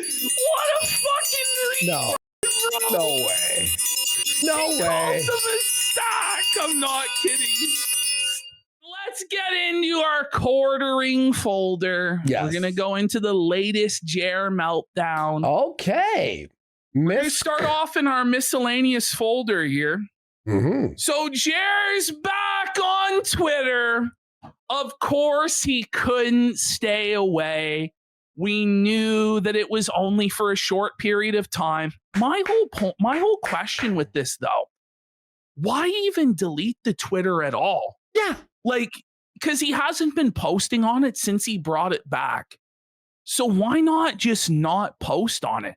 What a fucking No. reach, bro. No way. No He way. calls them a stack. I'm not kidding. Let's get into our quartering folder. Yes. We're going to go into the latest Jer meltdown. Okay. We're going to start off in our miscellaneous folder here. Mm-hmm. So Jer's back on Twitter. Of course, he couldn't stay away. We knew that it was only for a short period of time. My whole question with this, though, why even delete the Twitter at all? Yeah. Like, because he hasn't been posting on it since he brought it back. So why not just not post on it?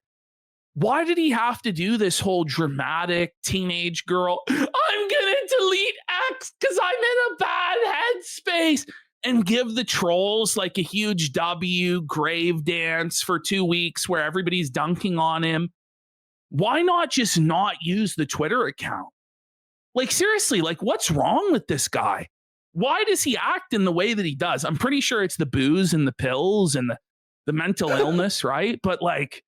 Why did he have to do this whole dramatic teenage girl, I'm going to delete X because I'm in a bad headspace, and give the trolls like a huge W grave dance for 2 weeks where everybody's dunking on him? Why not just not use the Twitter account? Like, seriously, like, what's wrong with this guy? Why does he act in the way that he does? I'm pretty sure it's the booze and the pills and the mental illness, right? But like,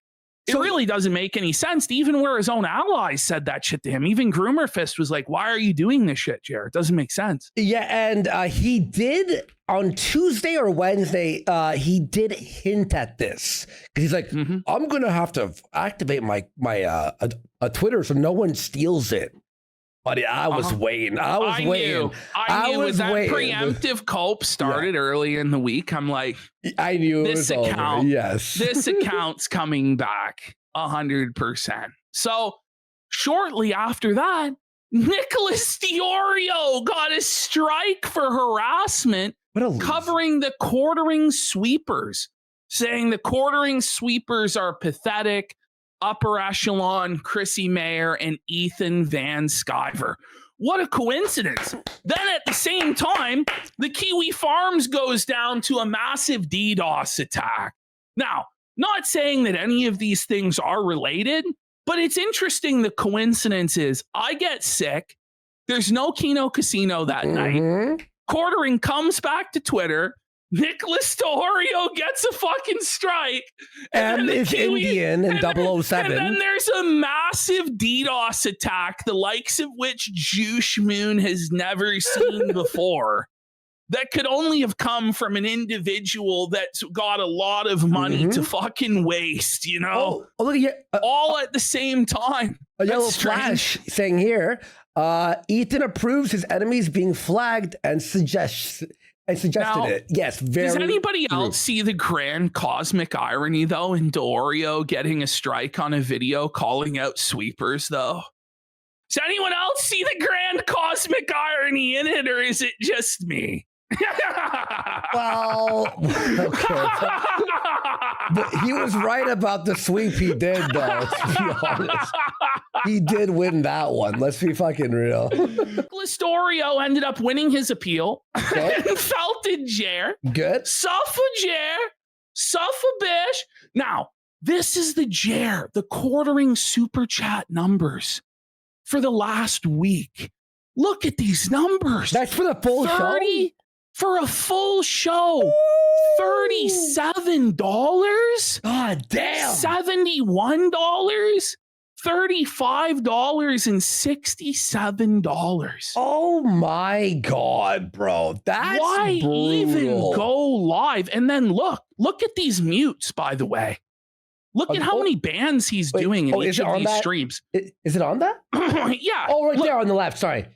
it really doesn't make any sense, even where his own allies said that shit to him. Even Groomer Fist was like, why are you doing this shit, Jared? It doesn't make sense. Yeah, and he did on Tuesday or Wednesday, he did hint at this. Because he's like, I'm going to have to activate my Twitter so no one steals it. Buddy, I was waiting. I was waiting. I knew when that preemptive cope started early in the week. I'm like, I knew this it was account. over. Yes, this account's coming back 100%. So shortly after that, Nicholas Diorio got a strike for harassment, covering the quartering sweepers, saying the quartering sweepers are pathetic. Upper echelon Chrissy Mayer and Ethan Van Sciver. What a coincidence. Then at the same time, the Kiwi Farms goes down to a massive DDoS attack. Now, not saying that any of these things are related, but it's interesting the coincidence is I get sick. There's no Kino Casino that night. Quartering comes back to Twitter. Nicholas Diorio gets a fucking strike. And is Indian in 007. And then there's a massive DDoS attack, the likes of which Juice Moon has never seen before. That could only have come from an individual that's got a lot of money to fucking waste, you know? Oh, look at here. All at the same time. A yellow flash saying here, Ethan approves his enemies being flagged and suggested it. Yes, very. Does anybody else see the grand cosmic irony, though, in Diorio getting a strike on a video calling out sweepers, though? Does anyone else see the grand cosmic irony in it, or is it just me? Well, okay. But he was right about the sweep he did, though, to be honest. He did win that one. Let's be fucking real. Nicholas Diorio ended up winning his appeal and felted Jer. Good. Suffer Jer. Suffer Bish. Now, this is the Jer, the quartering super chat numbers for the last week. Look at these numbers. That's for the full 30 show? For a full show. $37? God damn. $71? $35 and $67. Oh my God, bro. That's why brutal. Even go live? And then look at these mutes, by the way. Look at how many bands he's doing in each of these streams. Is it on that? Yeah. Oh, right there on the left. Sorry.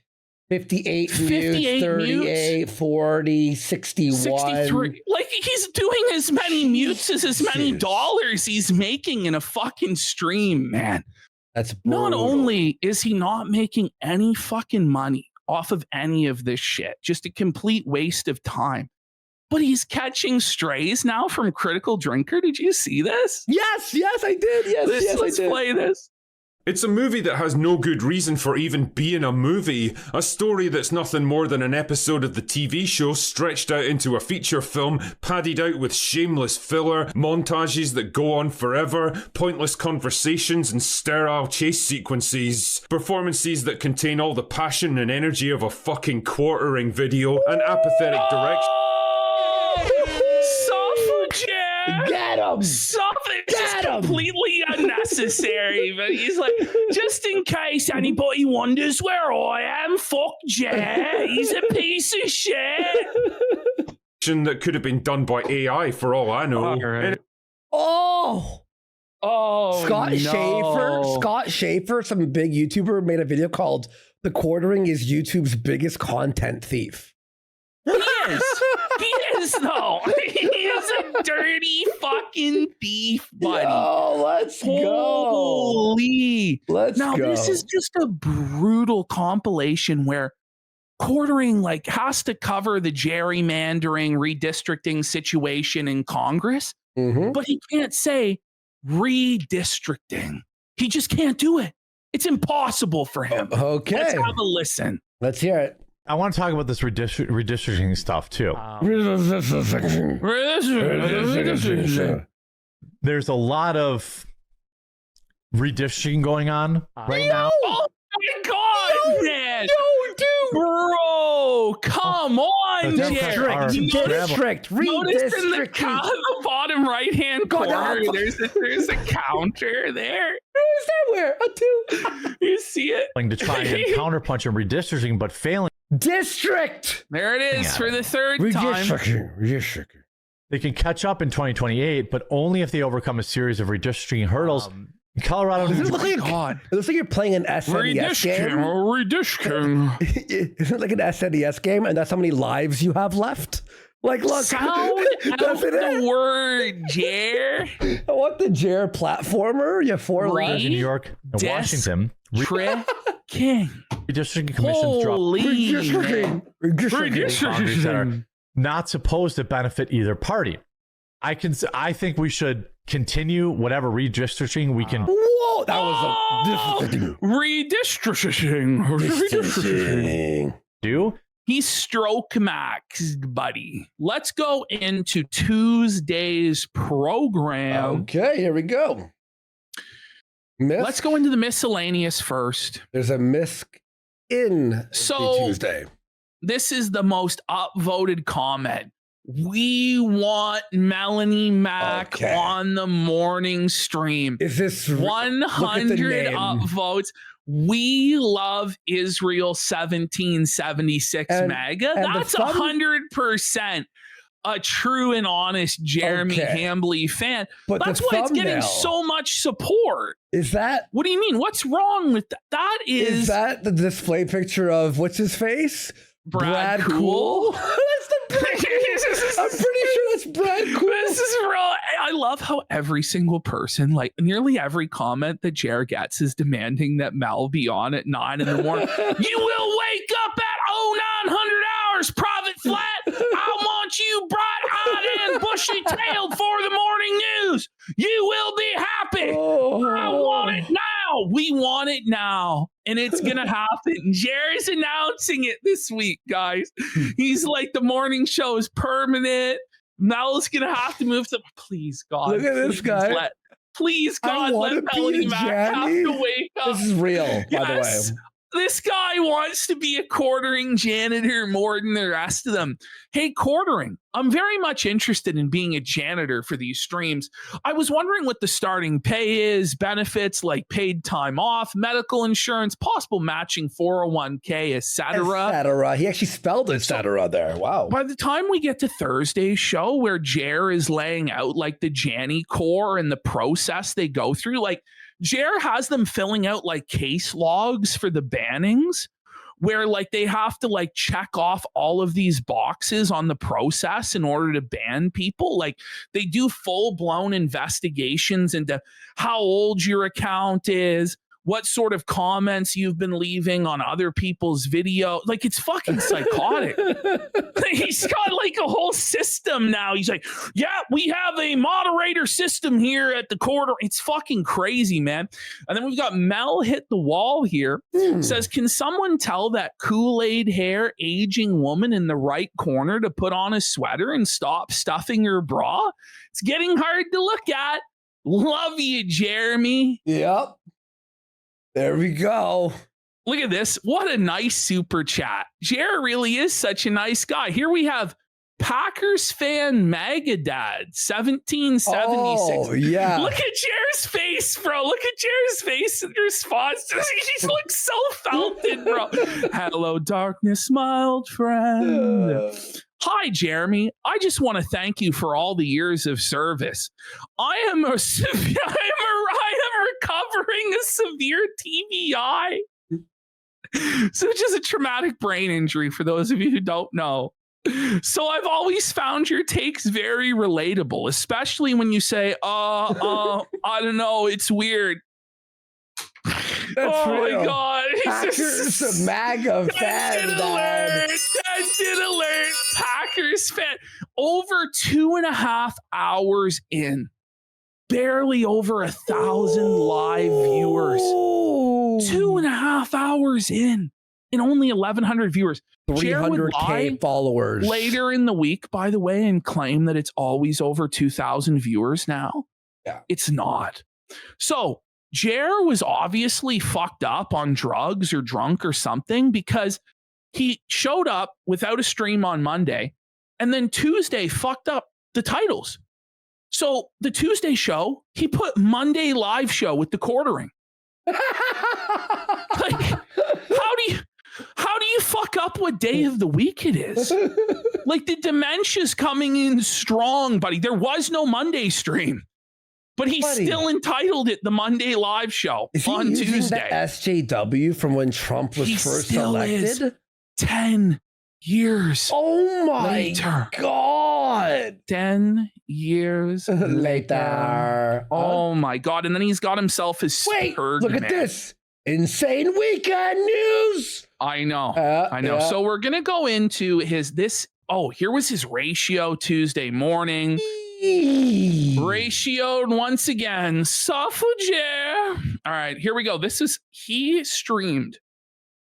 58 mutes, 38, mutes. 40, 61. 63. Like, he's doing as many mutes as many dollars he's making in a fucking stream, man. That's brutal. Not only is he not making any fucking money off of any of this shit, just a complete waste of time, but he's catching strays now from Critical Drinker. Did you see this? Yes, I did. Yes, let's play this. It's a movie that has no good reason for even being a movie. A story that's nothing more than an episode of the TV show stretched out into a feature film, padded out with shameless filler, montages that go on forever, pointless conversations and sterile chase sequences, performances that contain all the passion and energy of a fucking quartering video, and apathetic direction. Get him. Something just completely unnecessary. But he's like, just in case anybody wonders where I am, fuck Jay. He's a piece of shit. That could have been done by AI for all I know. Right. Oh, Scott Schaefer, some big YouTuber, made a video called "The Quartering is YouTube's biggest content thief." He is though. He is a dirty fucking thief, buddy. Oh, let's go. Let's go. This is just a brutal compilation where Quartering has to cover the gerrymandering, redistricting situation in Congress, but he can't say redistricting. He just can't do it. It's impossible for him. Okay. Let's have a listen. Let's hear it. I want to talk about this redistricting stuff too. There's a lot of redistricting going on right now. Oh my God, man. No, dude. Bro, come on, Jared. District. Notice in the bottom right-hand corner, there's a counter there. Is that where? You see it? To try and counterpunch and redistricting, but failing. District. There it is for the third time. Redistricting. They can catch up in 2028, but only if they overcome a series of redistricting hurdles. Colorado. Does it look like you're playing an SNES game? Redistricting. Isn't it like an SNES game, and that's how many lives you have left? Look. Sound out the word, Jer. I want the Jer platformer. You have 4 lives. In New York and Washington. King. Redistricting commissions drop. Redistricting. That are not supposed to benefit either party. I think we should continue whatever redistricting we can. Whoa, that was redistricting. Do. He's stroke maxed, buddy. Let's go into Tuesday's program. Okay, here we go. Let's go into the miscellaneous first. There's a misc in Tuesday. This is the most upvoted comment. We want Melanie Mac on the morning stream. Is this 100 upvotes? We love Israel 1776 mega. That's 100% a true and honest Jeremy Hambly fan. But that's why it's getting so much support. Is that? What do you mean? What's wrong with that? Is that the display picture of what's his face? Brad Cool? That's the I'm pretty sure that's Brad Cool. This is real. I love how every single person, nearly every comment that Jer gets is demanding that Mel be on at 9 in the morning. You will wake up at 0900 hours, private flat. I want you bright-eyed and bushy-tailed for the morning news. You will be happy. I want it now. We want it now. And it's going to happen. Jerry's announcing it this week, guys. He's like, the morning show is permanent. Mel's going to have to move to... Please, God. Look at this guy. Please, God, let Melanie Mac have to wake up. This is real, by the way. This guy wants to be a quartering janitor more than the rest of them. Hey, quartering, I'm very much interested in being a janitor for these streams. I was wondering what the starting pay is, benefits like paid time off, medical insurance, possible matching 401k, etc. He actually spelled etc. there. Wow. By the time we get to Thursday's show where Jer is laying out the Janny core and the process they go through, Jer has them filling out case logs for the bannings where they have to check off all of these boxes on the process in order to ban people. They do full blown investigations into how old your account is, what sort of comments you've been leaving on other people's video. It's fucking psychotic. He's got a whole system now. He's like, yeah, we have a moderator system here at the quarter. It's fucking crazy, man. And then we've got Mel hit the wall here. Says, can someone tell that Kool-Aid hair aging woman in the right corner to put on a sweater and stop stuffing her bra? It's getting hard to look at. Love you, Jeremy. Yep. There we go. Look at this. What a nice super chat. Jer really is such a nice guy. Here we have Packers fan Magadad 1776. Oh, yeah. Look at Jared's face, bro. Look at Jared's face in response to this. He looks so felted, bro. Hello, darkness, my old friend. Hi, Jeremy. I just want to thank you for all the years of service. I am recovering a severe TBI. So it's just a traumatic brain injury for those of you who don't know. So I've always found your takes very relatable, especially when you say, I don't know, it's weird. That's real. My God. Packers a MAGA fan, Attention alert. Packers fan. Over 2.5 hours in. Barely over 1,000 live viewers. 2.5 hours in. And only 1,100 viewers. 300K followers. Later in the week, by the way, and claim that it's always over 2,000 viewers now. Yeah. It's not. So Jer was obviously fucked up on drugs or drunk or something, because he showed up without a stream on Monday and then Tuesday fucked up the titles. So the Tuesday show, he put Monday live show with the quartering. Like, how do you fuck up what day of the week it is? Like, the dementia's coming in strong, buddy. There was no Monday stream, but he still entitled it the Monday live show on Tuesday. The SJW from when Trump was first elected? 10 years. Oh my later. God. 10 years later. Oh my God. And then he's got himself his look at this. Insane weekend news. I know. Yeah. So we're going to go into here was his ratio Tuesday morning. Ratioed once again. Suffrage. All right, here we go. He streamed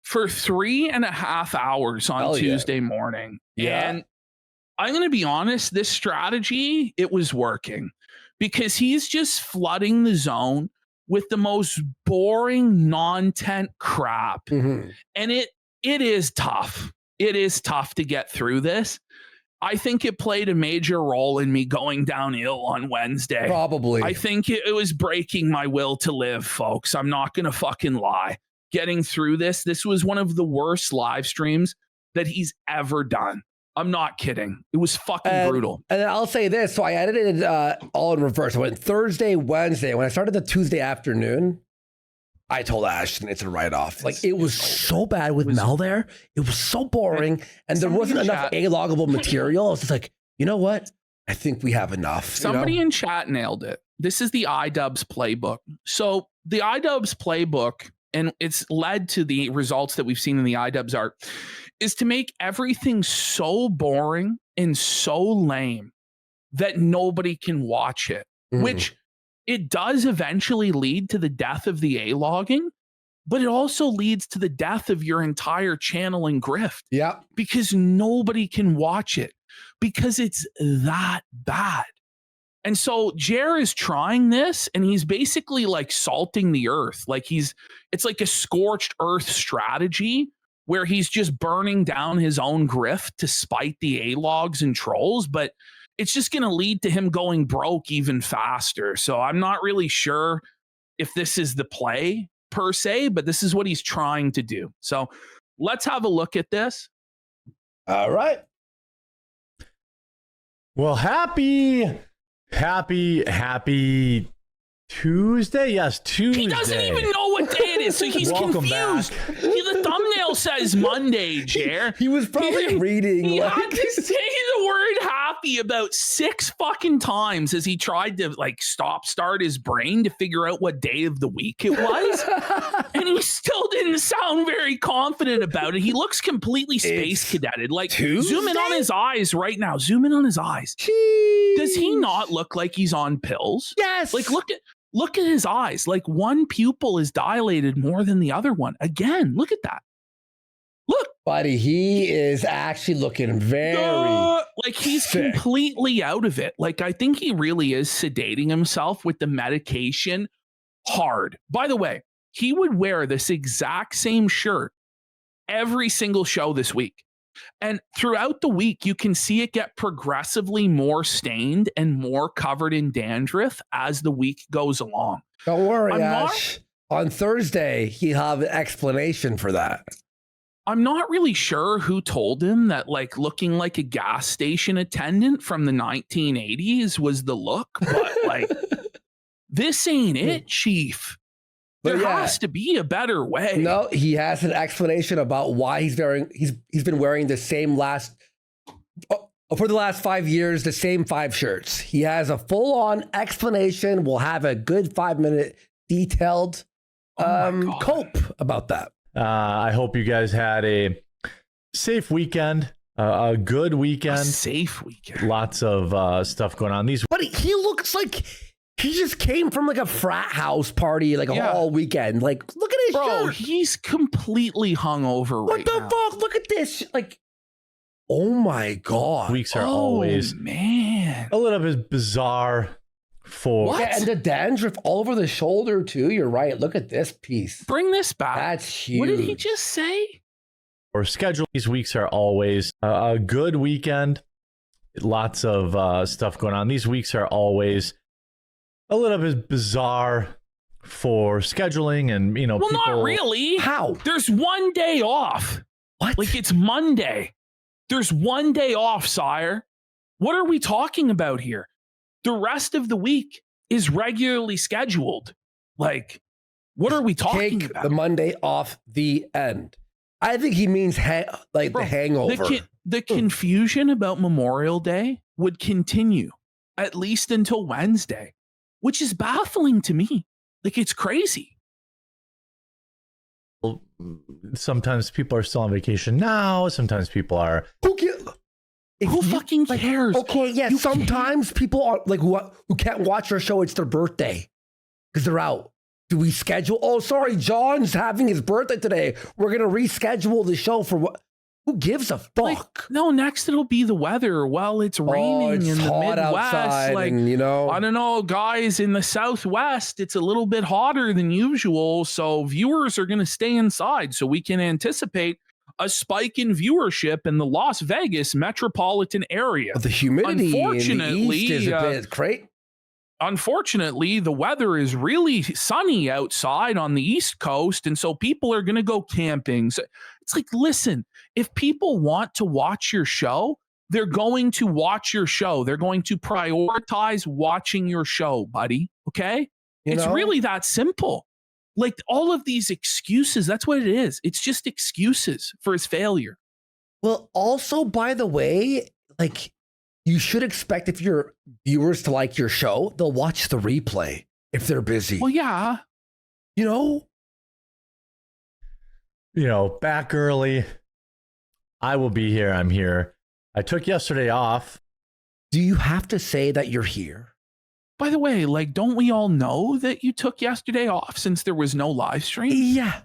for 3.5 hours on Tuesday morning. Yeah. And I'm going to be honest, this strategy, it was working, because he's just flooding the zone with the most boring non-tent crap. Mm-hmm. And it is tough. It is tough to get through this. I think it played a major role in me going downhill on Wednesday. Probably. I think it was breaking my will to live, folks. I'm not going to fucking lie. Getting through this was one of the worst live streams that he's ever done. I'm not kidding. It was fucking brutal. And I'll say this. So I edited it all in reverse. I went Thursday, Wednesday. When I started the Tuesday afternoon, I told Ashton it's a write-off. Like, it was so bad with Mel there. It was so boring. And there wasn't enough A-loggable material. I was just like, you know what? I think we have enough. Somebody in chat nailed it. This is the iDubbbz playbook. So the iDubbbz playbook, and it's led to the results that we've seen in the iDubbbz art, is to make everything so boring and so lame that nobody can watch it, which it does eventually lead to the death of the A-logging, but it also leads to the death of your entire channel and grift. Yeah. Because nobody can watch it because it's that bad. And so Jer is trying this, and he's basically like salting the earth. Like, it's like a scorched earth strategy where he's just burning down his own grift to spite the A-logs and trolls, but it's just going to lead to him going broke even faster. So I'm not really sure if this is the play per se, but this is what he's trying to do. So let's have a look at this. All right. Well, happy Tuesday. Yes, Tuesday. He doesn't even know what day it is, so he's confused. The thumbnail says Monday, Jer. He was probably reading. He had to say the word happy about 6 fucking times as he tried to start his brain to figure out what day of the week it was. And he still didn't sound very confident about it. He looks completely space cadetted. Like, Tuesday? Zoom in on his eyes right now. Zoom in on his eyes. Jeez. Does he not look like he's on pills? Yes. Like, look at his eyes. Like, one pupil is dilated more than the other one. Again, look at that. Look. Buddy, he is actually looking very like he's sick. Completely out of it. Like, I think he really is sedating himself with the medication hard. By the way, he would wear this exact same shirt every single show this week. And throughout the week, you can see it get progressively more stained and more covered in dandruff as the week goes along. Don't worry, Ash. On Thursday, he'll have an explanation for that. I'm not really sure who told him that like looking like a gas station attendant from the 1980s was the look, but like this ain't it, Chief. There has to be a better way. No, he has an explanation about why he's been wearing the same for the last 5 years, the same 5 shirts. He has a full-on explanation. We'll have a good 5-minute detailed cope about that. I hope you guys had a safe weekend, a good weekend. A safe weekend. Lots of stuff going on. But he looks like he just came from like a frat house party like all weekend. Like, look at his shirt. He's completely hungover right now. What the fuck? Look at this. Like, oh my God. Weeks are always man. a little bit bizarre. Yeah, and the dandruff all over the shoulder too. You're right. Look at this piece. Bring this back. That's huge. What did he just say? Or schedule. These weeks are always a good weekend. Lots of stuff going on. These weeks are always a little bit bizarre for scheduling, and well, people... not really. How? There's one day off. What? Like it's Monday. There's one day off, sire. What are we talking about here? The rest of the week is regularly scheduled. Like, what are we talking about? The Monday off the end. I think he means the hangover. The confusion about Memorial Day would continue at least until Wednesday, which is baffling to me. Like, it's crazy. Sometimes people are still on vacation now. Sometimes people are. Who fucking cares? Okay, yeah. Sometimes people are like who can't watch our show. It's their birthday because they're out. Do we schedule? Oh, sorry, John's having his birthday today. We're gonna reschedule the show for what? Who gives a fuck? Like, no, next it'll be the weather. Well, it's raining in the Midwest. Outside, like, and, I don't know, guys. In the Southwest, it's a little bit hotter than usual, so viewers are gonna stay inside. So we can anticipate a spike in viewership in the Las Vegas metropolitan area. The humidity unfortunately, in the east is a bit great. Unfortunately, the weather is really sunny outside on the East Coast, and so people are going to go camping. So it's like, listen, if people want to watch your show, they're going to watch your show. They're going to prioritize watching your show, buddy. Okay? It's really that simple. Like all of these excuses, that's what it is. It's just excuses for his failure. Well, also, by the way, like you should expect if your viewers to like your show, they'll watch the replay if they're busy. Well, yeah. Back early. I will be here. I'm here. I took yesterday off. Do you have to say that you're here? By the way, like, don't we all know that you took yesterday off since there was no live stream? Yeah.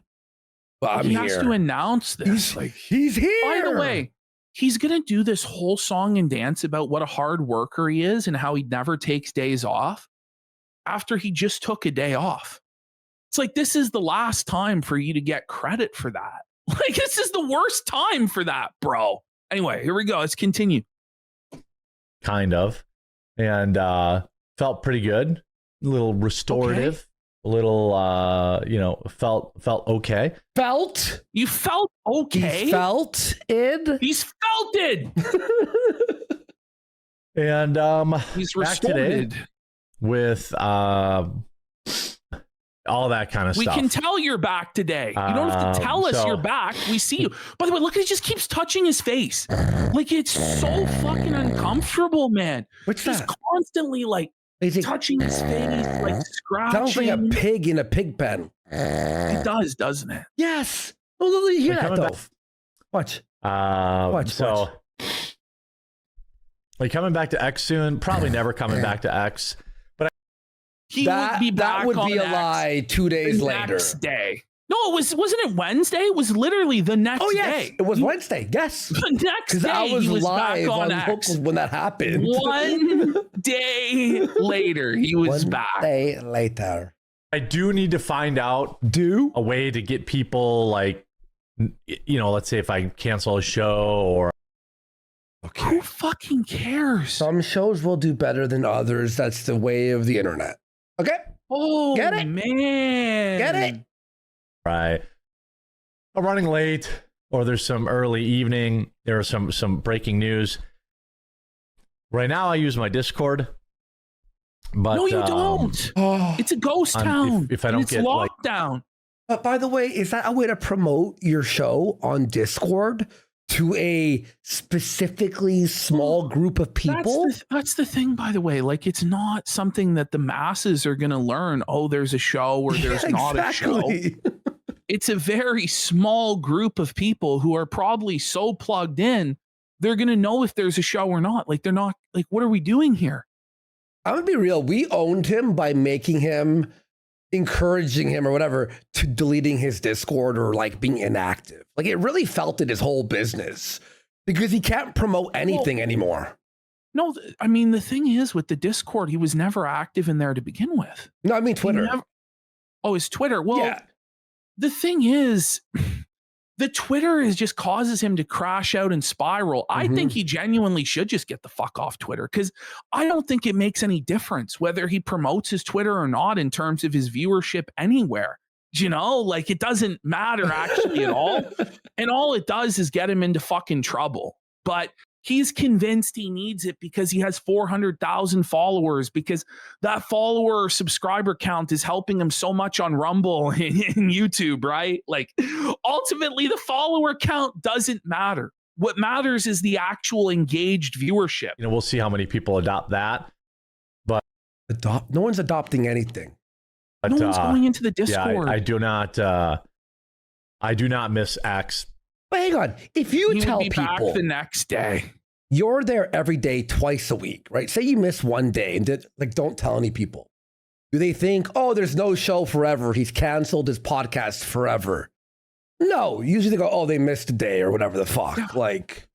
Well, he has to announce this. He's here. By the way, he's going to do this whole song and dance about what a hard worker he is and how he never takes days off after he just took a day off. It's like, this is the last time for you to get credit for that. Like, this is the worst time for that, bro. Anyway, here we go. Let's continue. Kind of. And, felt pretty good, a little restorative, a little, felt okay. You felt okay? He's felted. He's felted. And he's restored with all that kind of stuff. We can tell you're back today. You don't have to tell us you're back. We see you. By the way, look, he just keeps touching his face. Like, it's so fucking uncomfortable, man. What's he's that? Constantly like touching his face, like scratching. Sounds like a pig in a pig pen. It does, doesn't it? Yes. Oh, you hear that though? Watch. Watch. Like coming back to X soon. Probably never coming back to X. But he would be back. That would be a lie 2 days later. Next day. No, wasn't it Wednesday? It was literally the next day. It was Wednesday. Yes. The next day. I was he was live back on X when that happened. 1 day later, he was back. 1 day later. I do need to find out a way to get people like let's say if I cancel a show or Who fucking cares? Some shows will do better than others. That's the way of the internet. Okay? Oh, Get it? man. Get it? right, I'm running late or there's some early evening, there are some breaking news. Right now I use my Discord. But No, you don't. Oh. It's a ghost town. If I don't it's get locked down. But by the way, is that a way to promote your show on Discord to a specifically small group of people? That's the thing, by the way. Like, it's not something that the masses are going to learn. Oh, there's a show or there's not a show. It's a very small group of people who are probably so plugged in, they're going to know if there's a show or not. Like, they're not, like, what are we doing here? I'm going to be real. We owned him by making him, encouraging him or whatever to deleting his Discord or like being inactive. Like, it really felt it his whole business because he can't promote anything anymore. No, I mean, the thing is with the Discord, he was never active in there to begin with. No, I mean Twitter. His Twitter. Well, yeah. The thing is, the Twitter just causes him to crash out and spiral. I think he genuinely should just get the fuck off Twitter because I don't think it makes any difference whether he promotes his Twitter or not in terms of his viewership anywhere. You know, like it doesn't matter actually at all. And all it does is get him into fucking trouble. But he's convinced he needs it because he has 400,000 followers, because that follower or subscriber count is helping him so much on Rumble and YouTube, right? Like, ultimately, the follower count doesn't matter. What matters is the actual engaged viewership. we'll see how many people adopt that. But No one's adopting anything. No one's going into the Discord. Yeah, I do not miss X. But hang on. If you He tell would be back people the next day. you're there every day, twice a week, right? Say you miss one day and don't tell any people. Do they think, oh, there's no show forever. He's canceled his podcast forever. No, usually they go, oh, they missed a day or whatever the fuck. Yeah. Like,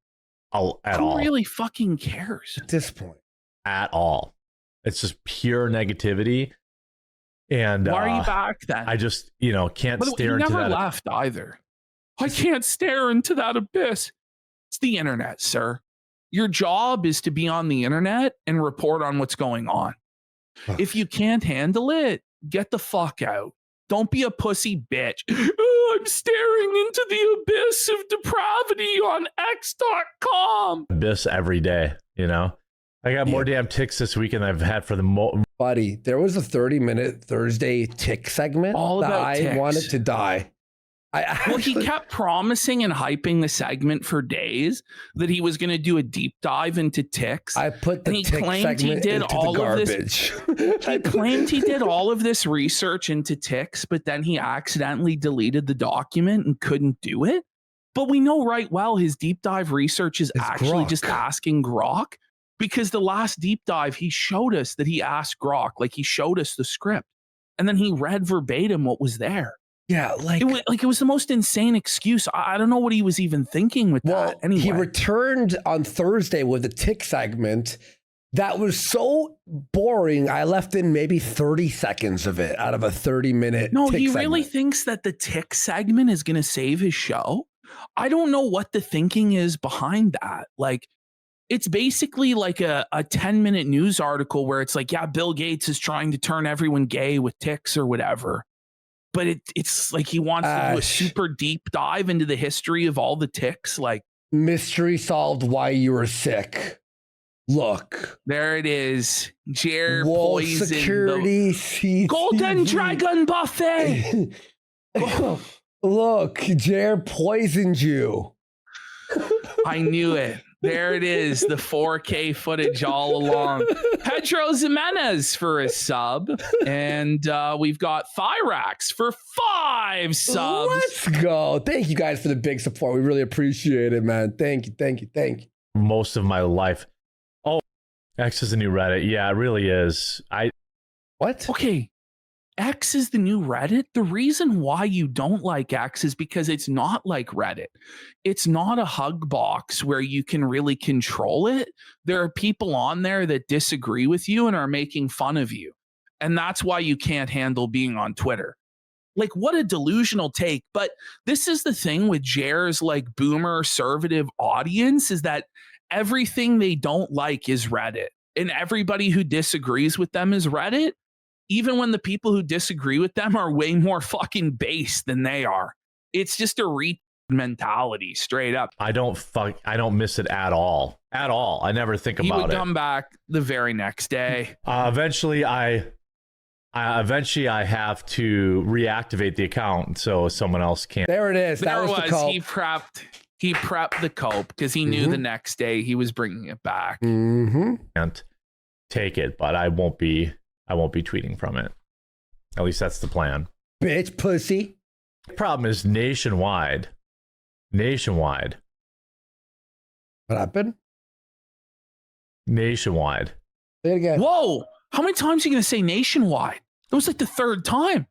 Who really fucking cares? at this point. At all. It's just pure negativity. And why are you back then? I just, can't stare into into never that. left either. I can't stare into that abyss. It's the internet, sir. Your job is to be on the internet and report on what's going on. If you can't handle it, get the fuck out. Don't be a pussy bitch. Oh, I'm staring into the abyss of depravity on X.com. Abyss every day, I got more damn ticks this week than I've had for the Buddy, there was a 30-minute Thursday tick segment All that about I ticks. wanted to die. Well, he kept promising and hyping the segment for days that he was going to do a deep dive into ticks. I put the And he tick claimed he segment did into all the of this- garbage. He claimed he did all of this research into ticks, but then he accidentally deleted the document and couldn't do it. But we know right well his deep dive research is It's actually Grok. just asking Grok, because the last deep dive, he showed us that he asked Grok, like he showed us the script, and then he read verbatim what was there. Yeah, It was the most insane excuse. I don't know what he was even thinking with that. Anyway, he returned on Thursday with a tick segment that was so boring. I left in maybe 30 seconds of it out of a 30-minute no, tick he segment. really thinks that the tick segment is going to save his show. I don't know what the thinking is behind that. Like, it's basically like a 10-minute news article where it's like, yeah, Bill Gates is trying to turn everyone gay with ticks or whatever. But it's like he wants to do a super deep dive into the history of all the ticks. Like, mystery solved why you were sick. Look. there it is. Jer Wall poisoned security. the Golden Dragon Buffet. Look, Jer poisoned you. I knew it. There it is, the 4K footage all along. Pedro Jimenez for a sub. And we've got Thyrax for 5 subs. Let's go. Thank you guys for the big support. We really appreciate it, man. Thank you. most of my life. Oh, X is the new Reddit. Yeah, it really is. What? Okay. X is the new Reddit. The reason why you don't like X is because it's not like Reddit. It's not a hug box where you can really control it. There are people on there that disagree with you and are making fun of you. And that's why you can't handle being on Twitter. Like, what a delusional take. But this is the thing with Jer's like boomer conservative audience, is that everything they don't like is Reddit. And everybody who disagrees with them is Reddit, even when the people who disagree with them are way more fucking base than they are. It's just a mentality, straight up. I don't miss it at all. At all. I never think about it. He would come back the very next day. Eventually I have to reactivate the account so someone else can. There it is. That was the call. He prepped the cope because he knew the next day he was bringing it back. Can't take it, but I won't be tweeting from it. At least that's the plan. Bitch pussy. The problem is nationwide. What happened? Nationwide. Say it again. Whoa! How many times are you gonna say nationwide? It was like the third time.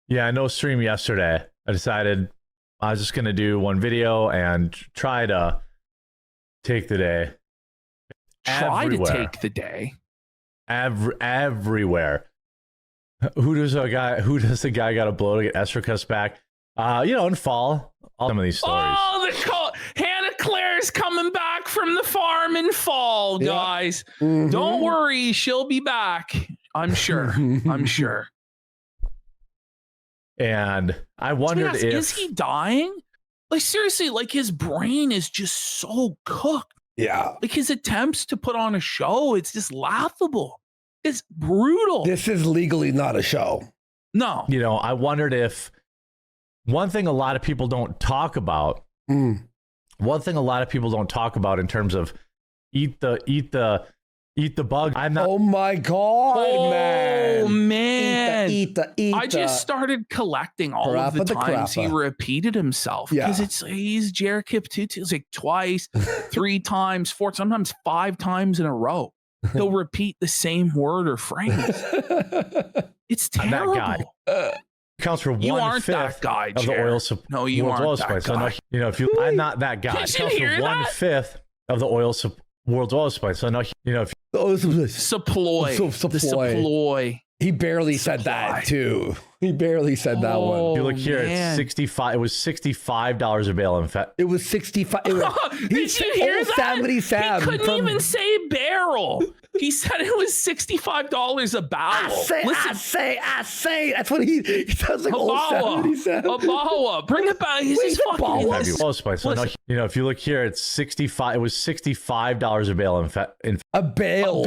Yeah, no stream yesterday. I decided I was just gonna do one video and try to take the day. Try to take the day. Everywhere. Who does the guy got to blow to get Estricus back? And fall. All some of these stories. Oh, Hannah Claire's coming back from the farm in fall, guys. Don't worry, she'll be back. I'm sure. And I wondered if is he dying? Like, seriously, like his brain is just so cooked. Yeah. Like his attempts to put on a show, it's just laughable. It's brutal. This is legally not a show. No. I wondered if one thing a lot of people don't talk about. One thing a lot of people don't talk about in terms of eat the bug. I'm not. Oh my God, man. Oh man. Eat I just started collecting all of the times he repeated himself. Because he's Jer Kiptutu. It's like twice, 3 times, 4, sometimes 5 times in a row. He'll repeat the same word or phrase. It's terrible. I'm that guy. Counts for 1/5 you aren't that guy, of the oil supply. No, you aren't that guy. So I'm not that guy. It counts for 1/5 of the world's oil supply. So no, if Supply. He barely said that too. He barely said that one. You look here, it's 65. It was $65 a bale. In fact, it was 65. Did you hear that? Sam he couldn't even say barrel. He said it was $65 a barrel. I say. That's what he sounds like. Old 70 Sam. Abawa. Bring it back. He's fucking. So no, if you look here, it's 65. It was $65 a bale. In fact, a bale.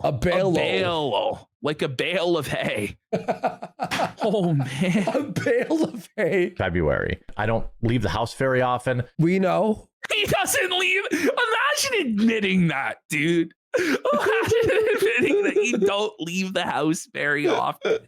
A bale. Like a bale of hay. Oh, man. A bale of hay. February. I don't leave the house very often. We know. He doesn't leave. Imagine admitting that, dude. Imagine admitting that you don't leave the house very often.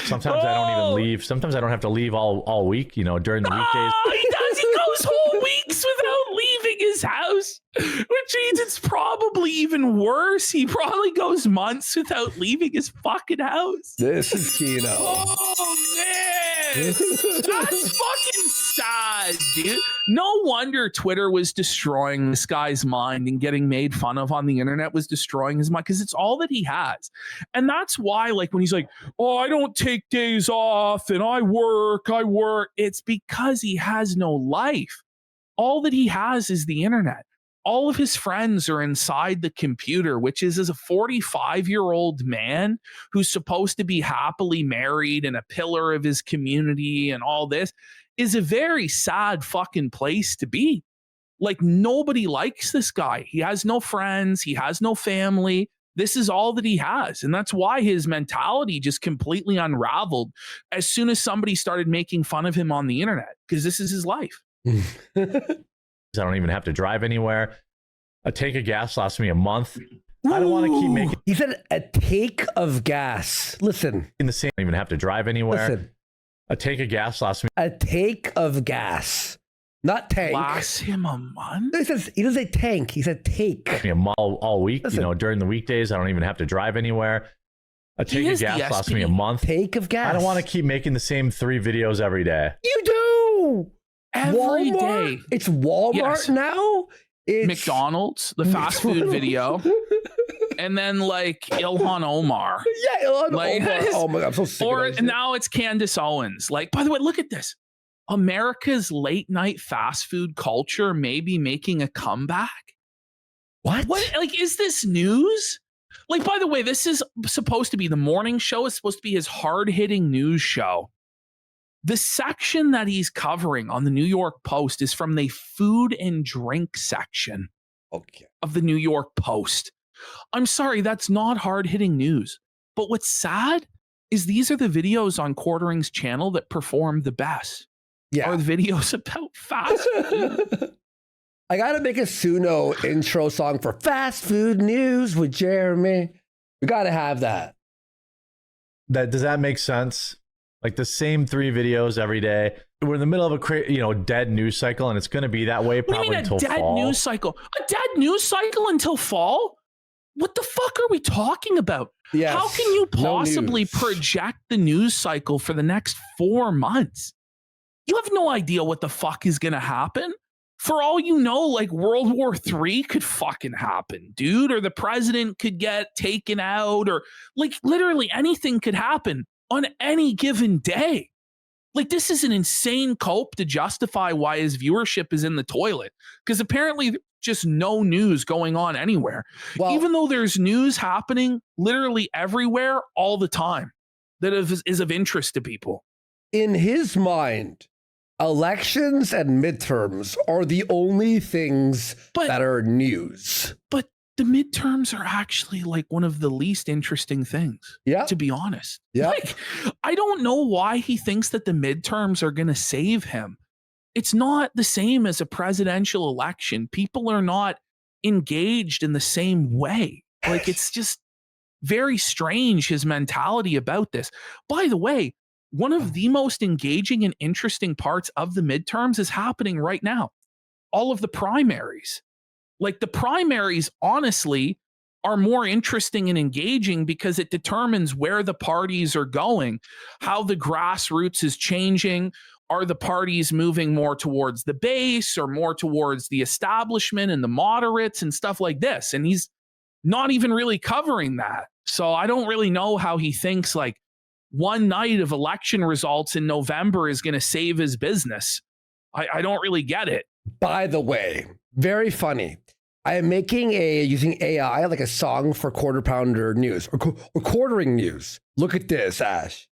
Sometimes I don't even leave. Sometimes I don't have to leave all week, during the weekdays. Oh, he does. He goes whole weeks without leaving his house, which means it's probably even worse. He probably goes months without leaving his fucking house. This is Kino. Oh, man. That's fucking sad, dude. No wonder Twitter was destroying this guy's mind, and getting made fun of on the internet was destroying his mind, because it's all that he has. And that's why, like, when he's like, oh, I don't take days off and I work, it's because he has no life. All that he has is the internet. All of his friends are inside the computer, which is as a 45-year-old man who's supposed to be happily married and a pillar of his community and all this, is a very sad fucking place to be. Like, nobody likes this guy. He has no friends. He has no family. This is all that he has. And that's why his mentality just completely unraveled as soon as somebody started making fun of him on the internet, because this is his life. I don't even have to drive anywhere. A tank of gas lasts me a month. I don't want to keep making. He said a take of gas. Listen. In the same. I don't even have to drive anywhere. Listen. A tank of gas lasts me. A take of gas. Not tank. Lasts him a month? He doesn't say tank. He said take. Me all week. Listen. During the weekdays, I don't even have to drive anywhere. A tank of gas lasts me a month. Take of gas. I don't want to keep making the same 3 videos every day. You do. Every Walmart? day. It's Walmart now? It's McDonald's, the fast food video. and then like Ilhan Omar. Yeah, Ilhan Like, Omar. Oh my God, I'm so sick Or of that shit. now it's Candace Owens. Like, by the way, look at this. America's late night fast food culture may be making a comeback. What? Like, is this news? Like, by the way, this is supposed to be the morning show. It's supposed to be his hard-hitting news show. The section that he's covering on the New York Post is from the food and drink section Okay. of the New York Post. I'm sorry, that's not hard-hitting news. But what's sad is these are the videos on Quartering's channel that perform the best. Yeah. Are the videos about fast food. I gotta make a Suno intro song for fast food news with Jeremy. We gotta have that. Does that make sense? Like the same 3 videos every day. We're in the middle of a dead news cycle, and it's going to be that way What do you probably mean until a dead fall. news cycle? A dead news cycle until fall? What the fuck are we talking about? Yes. How can you No possibly news. project the news cycle for the next 4 months? You have no idea what the fuck is going to happen. For all you know, like World War III could fucking happen, dude, or the president could get taken out, or like literally anything could happen on any given day. Like, this is an insane cope to justify why his viewership is in the toilet, because apparently just no news going on anywhere. Well, Even though there's news happening literally everywhere all the time that is of interest to people. in his mind, elections and midterms are the only things But- that are news. But the midterms are actually like one of the least interesting things, Yeah. to be honest. Yeah. Like, I don't know why he thinks that the midterms are going to save him. It's not the same as a presidential election. People are not engaged in the same way. Like, it's just very strange, his mentality about this. By the way, one of the most engaging and interesting parts of the midterms is happening right now. All of the primaries. Like, the primaries, honestly, are more interesting and engaging because it determines where the parties are going, how the grassroots is changing. Are the parties moving more towards the base or more towards the establishment and the moderates and stuff like this? And he's not even really covering that. So I don't really know how he thinks like one night of election results in November is going to save his business. I don't really get it. By the way, very funny. I am making using AI like a song for Quarter Pounder News or Quartering News. Look at this, Ash.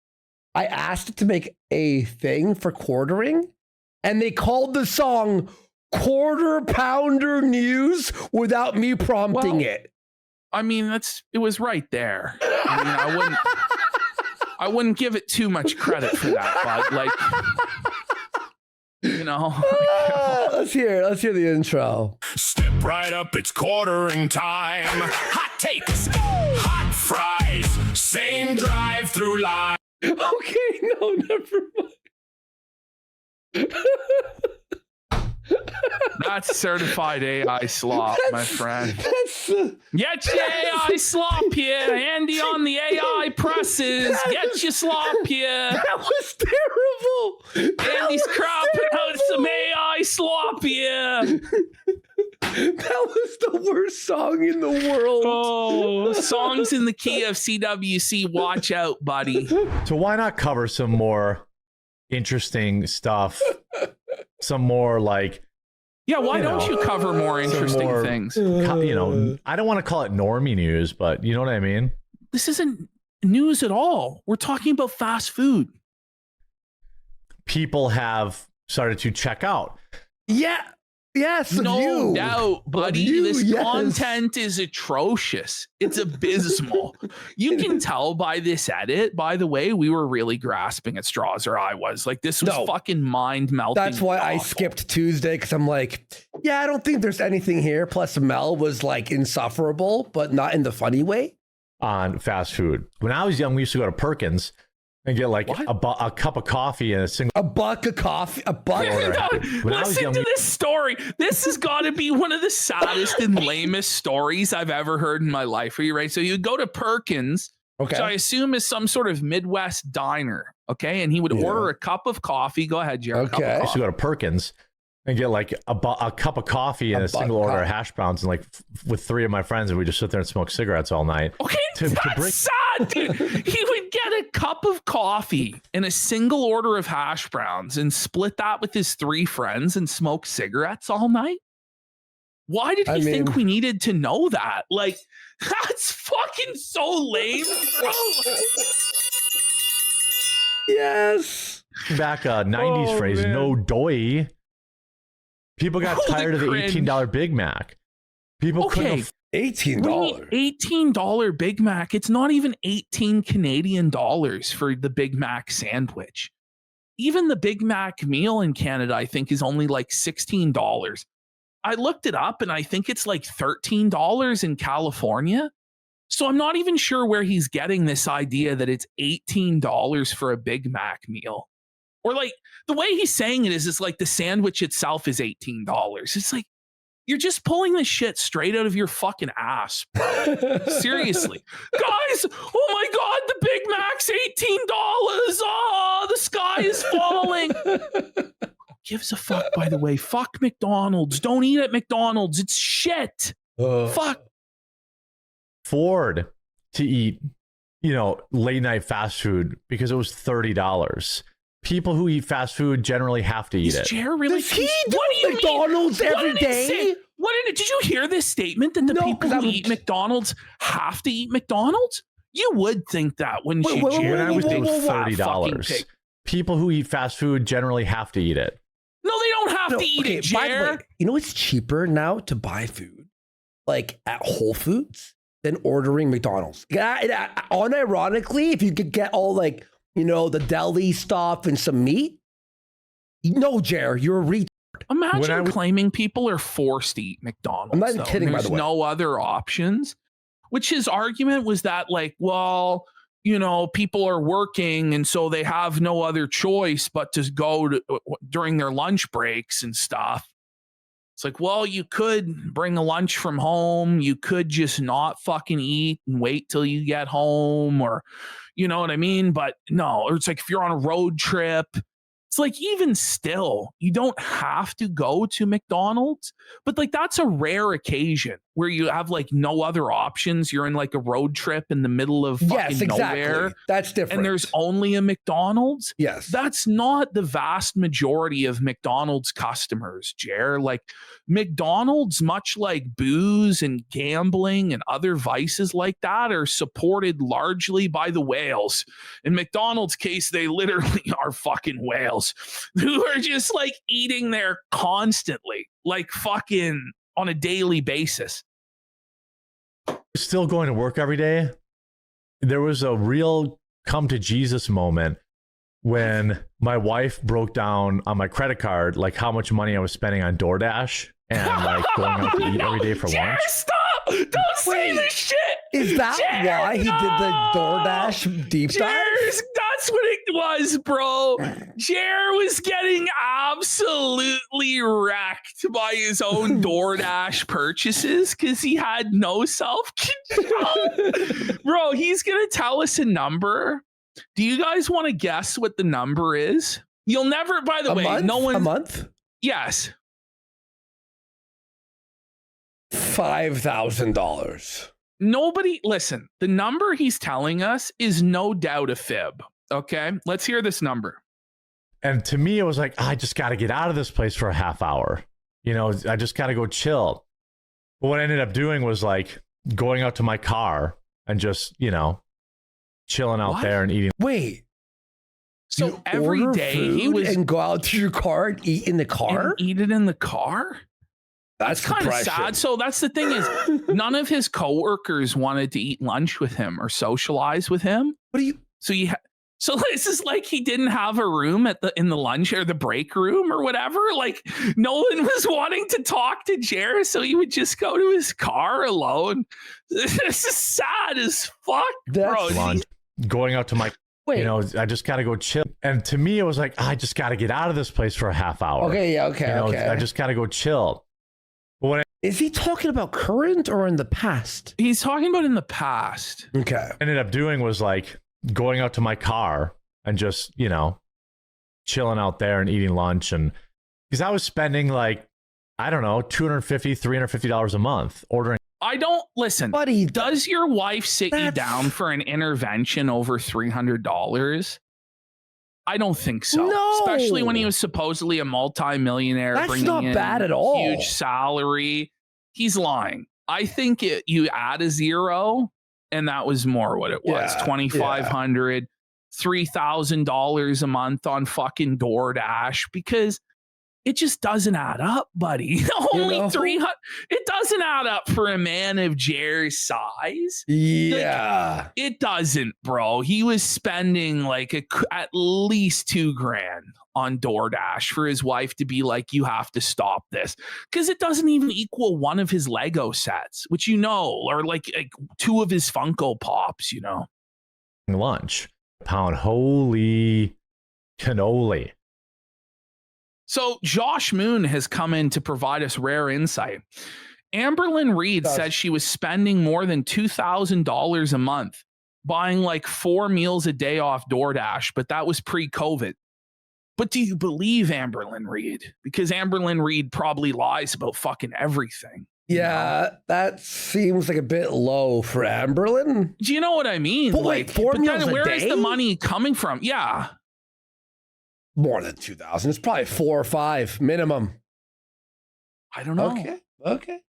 I asked it to make a thing for quartering, and they called the song Quarter Pounder News without me prompting Well, it. I mean, it was right there. I mean, I wouldn't give it too much credit for that, bud. Like, you know. Let's hear the intro. Step right up, it's quartering time. Hot takes, hot fries, same drive-through line. Okay, no, never mind. That's certified AI slop, my friend. That's Get your AI slop here. Andy on the AI presses. Get your slop here. that was terrible. Andy's cropping out some AI slop here. That was the worst song in the world. Oh, songs in the key of CWC. Watch out, buddy. So why not cover some more interesting stuff? Some more like, Yeah, why You don't know, you cover more some interesting more- things? I don't want to call it normie news, but you know what I mean? This isn't news at all. We're talking about fast food. People have started to check out. Yeah. Yes, of No you. doubt, buddy. you, This yes. content is atrocious. It's abysmal. You can tell by this edit. By the way, we were really grasping at straws, or I was. Like, this was No. fucking mind melting. That's why I skipped Tuesday, because I'm like, yeah, I don't think there's anything here. Plus, Mel was like insufferable, but not in the funny way. On fast food. When I was young, we used to go to Perkins and get like What? a cup of coffee and a single A buck of coffee, a buck. order. When I was Listen young, to this story. This has got to be one of the saddest and lamest stories I've ever heard in my life. Are you ready? So you go to Perkins, which I Okay. assume is some sort of Midwest diner. Okay. And he would Yeah. order a cup of coffee. Go ahead, Jared. Okay. I used to go to Perkins and get like a cup of coffee and a single order of hash browns, and like with 3 of my friends, and we just sit there and smoke cigarettes all night. Okay, that's sad, dude. He would get a cup of coffee and a single order of hash browns and split that with his 3 friends and smoke cigarettes all night. Why did he think we needed to know that? Like, that's fucking so lame, bro. Yes. Back 90s phrase, man. No doy. People got tired of the $18 Big Mac. People couldn't $18. $18 Big Mac. It's not even 18 Canadian dollars for the Big Mac sandwich. Even the Big Mac meal in Canada, I think, is only like $16. I looked it up and I think it's like $13 in California. So I'm not even sure where he's getting this idea that it's $18 for a Big Mac meal. Or like the way he's saying it is it's like the sandwich itself is $18. It's like, you're just pulling this shit straight out of your fucking ass. Seriously. Guys, oh my God, the Big Mac's $18. Oh, the sky is falling. Gives a fuck, by the way. Fuck McDonald's. Don't eat at McDonald's. It's shit. Fuck. Afford to eat, late night fast food because it was $30. People who eat fast food generally have to eat it. Jer really? Does he do McDonald's every day? Did you hear this statement that the people who eat McDonald's have to eat McDonald's? You would think that, wouldn't you, Jer? When I was doing $30. People who eat fast food generally have to eat it. No, they don't have to eat it, Jer. By the way, you know it's cheaper now to buy food, like at Whole Foods, than ordering McDonald's. Unironically, if you could get all like, the deli stuff and some meat. No, Jer, you're a retard. Imagine claiming people are forced to eat McDonald's. I'm not even kidding, by the way. There's no other options. Which his argument was that, like, well, people are working and so they have no other choice but to go to, during their lunch breaks and stuff. It's like, well, you could bring a lunch from home. You could just not fucking eat and wait till you get home, or, you know what I mean? But no, it's like if you're on a road trip, it's like even still, you don't have to go to McDonald's, but like that's a rare occasion where you have like no other options. You're in like a road trip in the middle of fucking nowhere. That's different. And there's only a McDonald's. Yes. That's not the vast majority of McDonald's customers, Jer. Like McDonald's, much like booze and gambling and other vices like that, are supported largely by the whales. In McDonald's case, they literally are fucking whales who are just like eating there constantly, like fucking on a daily basis. Still going to work every day. There was a real come to Jesus moment when my wife broke down on my credit card like how much money I was spending on DoorDash and like going out to eat every day for lunch. Stop! Don't say this shit! Is that why he did the DoorDash deep dive? That's what it was, bro. Jer was getting absolutely wrecked by his own DoorDash purchases because he had no self-control. Bro, he's going to tell us a number. Do you guys want to guess what the number is? You'll never, by the way, no one. A month? Yes. $5,000. Nobody, listen, the number he's telling us is no doubt a fib. Okay, let's hear this number. And to me, it was like, I just got to get out of this place for a half hour. I just got to go chill. But what I ended up doing was like going out to my car and just, chilling out there and eating. Wait. So every day he was. And go out to your car and eat in the car? And eat it in the car? That's kind of sad. So that's the thing is, none of his coworkers wanted to eat lunch with him or socialize with him. What do you? So this is like he didn't have a room in the lunch or the break room or whatever. Like no one was wanting to talk to Jer, so he would just go to his car alone. This is sad as fuck, bro. Lunch, going out to my. Wait. I just got to go chill. And to me, it was like, I just got to get out of this place for a half hour. Okay, okay. I just got to go chill. But is he talking about current or in the past? He's talking about in the past. Okay. Ended up doing was like going out to my car and just, chilling out there and eating lunch. And Because I was spending like, I don't know, $250, $350 a month ordering. I don't listen. Buddy, Does your wife sit you that's- down for an intervention over $300? I don't think so. No. Especially when he was supposedly a multimillionaire. That's bringing not in bad at all. Huge salary. He's lying. I think you add a zero, and that was more what it was. Yeah, $2,500, $3,000 a month on fucking DoorDash, because it just doesn't add up, buddy. Only 300. It doesn't add up for a man of Jer's size. Yeah. It doesn't, bro. He was spending like at least $2,000 on DoorDash for his wife to be like, you have to stop this. Because it doesn't even equal one of his Lego sets, which or like 2 of his Funko Pops, Lunch. Pound. Holy cannoli. So Josh Moon has come in to provide us rare insight. Amberlyn Reed says she was spending more than $2,000 a month buying like 4 meals a day off DoorDash, but that was pre-COVID. But do you believe Amberlyn Reed? Because Amberlyn Reed probably lies about fucking everything. Yeah, that seems like a bit low for Amberlyn. Do you know what I mean? But wait, 4 meals a day? Where is the money coming from? Yeah. More than 2,000. It's probably 4 or 5 minimum. I don't know. Okay.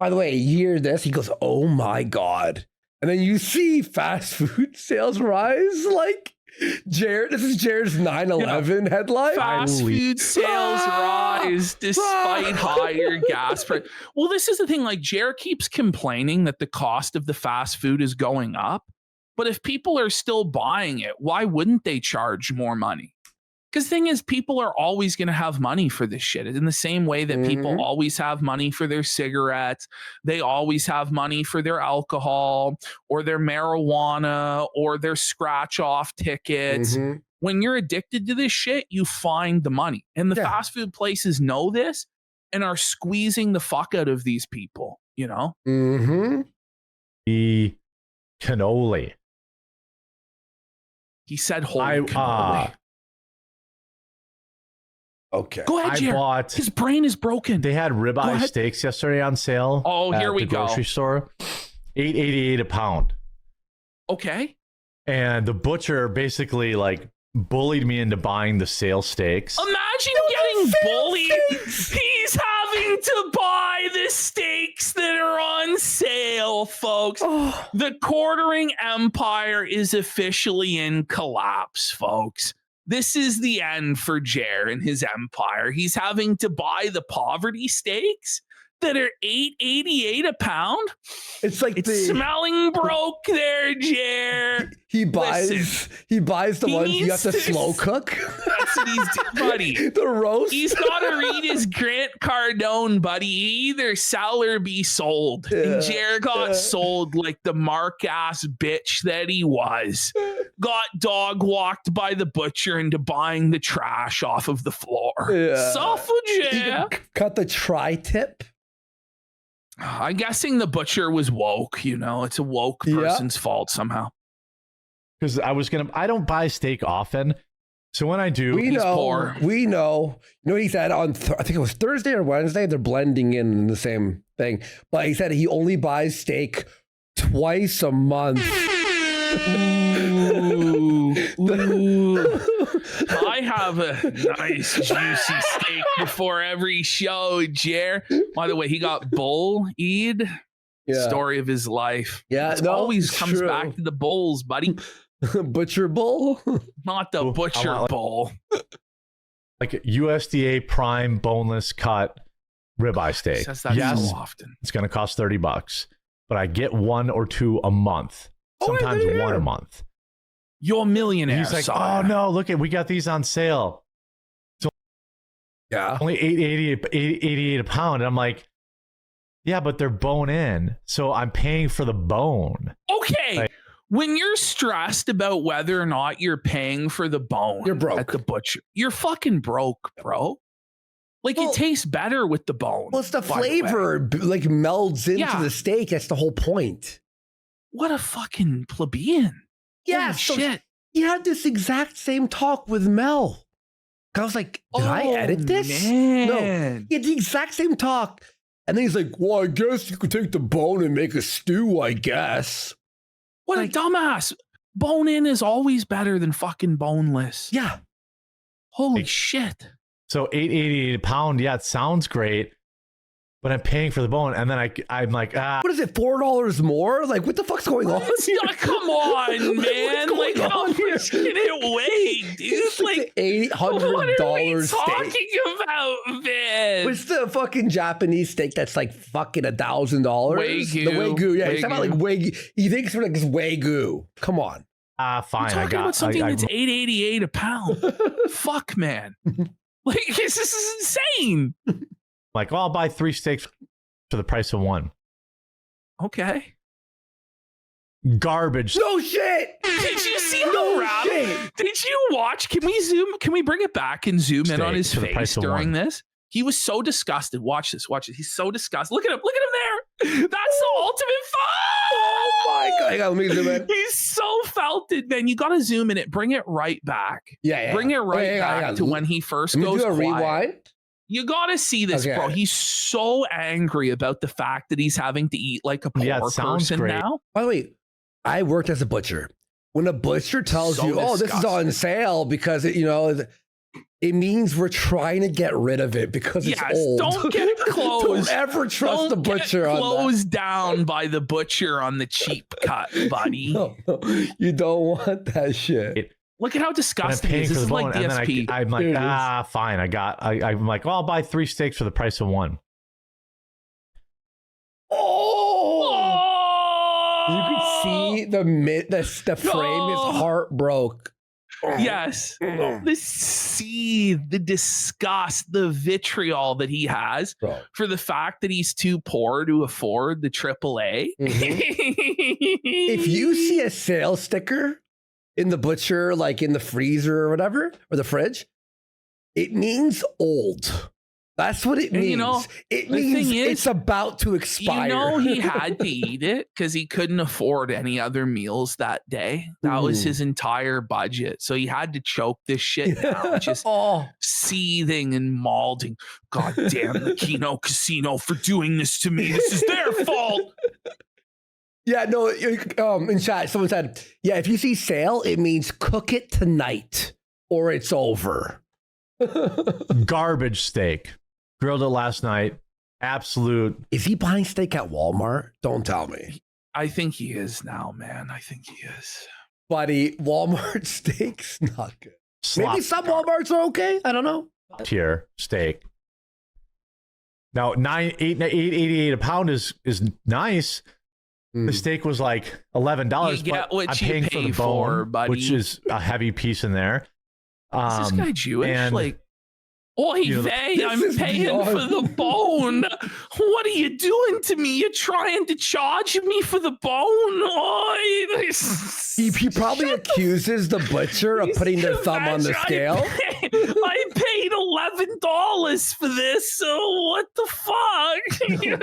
By the way, you hear this, he goes, oh my God. And then you see fast food sales rise like Jared. This is Jared's 9/11 headline. Fast food sales rise despite higher gas price. Well, this is the thing. Like, Jared keeps complaining that the cost of the fast food is going up. But if people are still buying it, why wouldn't they charge more money? Because the thing is, people are always going to have money for this shit. In the same way that people always have money for their cigarettes, they always have money for their alcohol or their marijuana or their scratch-off tickets. When you're addicted to this shit, you find the money. And the fast food places know this and are squeezing the fuck out of these people, The cannoli. He said, holy cannoli. Okay. Go ahead, Jared. His brain is broken. They had ribeye steaks yesterday on sale. Oh, here we go. Grocery store, $8.88 a pound. Okay. And the butcher basically like bullied me into buying the sale steaks. Imagine getting bullied. He's having to buy the steaks that are on sale, folks. The quartering empire is officially in collapse, folks. This is the end for Jer and his empire. He's having to buy the poverty steaks that are $8.88 a pound. It's like it's smelling broke there, Jer. He buys the ones you have to slow cook. That's what he's doing, buddy. The roast. He's got to read his Grant Cardone, buddy. Either sell or be sold. And Jer got sold like the mark-ass bitch that he was. Got dog walked by the butcher into buying the trash off of the floor. Suffer, Jer. Cut the tri-tip. I'm guessing the butcher was woke, it's a woke person's fault somehow. Because I don't buy steak often. So when I do, we know. You know, he said on, I think it was Thursday or Wednesday, they're blending in the same thing. But he said he only buys steak twice a month. Ooh. I have a nice juicy steak before every show, Jer. By the way, he got bull-eyed. Story of his life. It always comes back to the bulls, buddy. Butcher bull? Not the butcher bull. Like USDA prime boneless cut ribeye steak. Says that so often. It's going to cost $30, but I get 1 or 2 a month. Sometimes 1 a month. You're a millionaire. He's like, oh no, look we got these on sale. So only $8.88 a pound. And I'm like, yeah, but they're bone in, so I'm paying for the bone. Okay. When you're stressed about whether or not you're paying for the bone, you're broke at the butcher. You're fucking broke, bro. Like, it tastes better with the bone. Well, it's the flavor like melds into the steak. That's the whole point. What a fucking plebeian. Yeah, shit. He had this exact same talk with Mel. I was like, did I edit this? Man. No, he had the exact same talk. And then he's like, well, I guess you could take the bone and make a stew, I guess. What a dumbass. Bone in is always better than fucking boneless. Yeah. Holy shit. So $8.88 a pound. Yeah, it sounds great. But I'm paying for the bone, and then I'm like, What is it, $4 more? Like, what the fuck's going on? Come on, man. Like, how much can it weigh, dude? It's like $800 what are we steak. talking about, man? What's the fucking Japanese steak that's like fucking $1,000? Wagyu. The Wagyu, yeah. He's talking about like Wagyu. Wagyu. He thinks it's like it's Wagyu. Come on. fine. We're talking about something that's $8.88 a pound. Fuck, man. Like, this is insane. Like, well, I'll buy 3 steaks for the price of 1. Okay. Garbage. No shit. Did you see No the rabbit? shit. Did you watch? Can we bring it back and zoom in on his for the face price of during 1. this? He was so disgusted. Watch this. He's so disgusted. Look at him there. That's the ultimate fun. Oh my God. Hang on, let me zoom in. He's so felted, man. You got to zoom in it. Bring it right back. Yeah. Bring it right Hang on, back to when he first Let me goes do a quiet. rewind. You got to see this, Okay. bro. He's so angry about the fact that he's having to eat like a poor Yeah, it sounds person great. now. By the way, I worked as a butcher. When a butcher tells So you, "Oh, this is disgusting. on sale," because it means we're trying to get rid of it because it's Yes, old. don't get closed. Don't ever trust Don't the butcher get on that. closed down by the butcher on the cheap cut, buddy. No, you don't want that shit. Look at how But I'm disgusting it paying is. for This the is bone, like and then DSP. I'm like, Here it is. fine. I'm like, well, I'll buy 3 steaks for the price of 1. Oh! Oh! You could see the frame. His heart broke. Yes. The seed, the disgust, the vitriol that he has Bro. for the fact that he's too poor to afford the AAA. If you see a sale sticker in the butcher, like in the freezer or whatever, or the fridge, it means old. That's what it And means. you know, it the means thing is, it's about to expire. You know, he had to eat it because he couldn't afford any other meals that day. That was his entire budget. So he had to choke this shit down, just seething and malding. God damn the Kino Casino for doing this to me. This is their fault. Yeah, no, in chat, someone said, yeah, if you see sale, it means cook it tonight or it's over. Garbage steak. Grilled it last night. Absolute. Is he buying steak at Walmart? Don't tell me. I think he is now, man. I think he is. Buddy, Walmart steaks, not good. slop Maybe some Walmarts are okay. I don't know. tier steak. Now, $8.88 a pound is nice. The steak was like $11, You get but what I'm you paying for pay the for, bone, buddy. which is a heavy piece in there. Is this guy Jewish? and- Like, oy You know, vey, this I'm is paying beyond- for the bone. What are you doing to me? You're trying to charge me for the bone? Oy. He probably accuses the butcher of putting their thumb on the scale. I paid $11 for this, so what the fuck? Your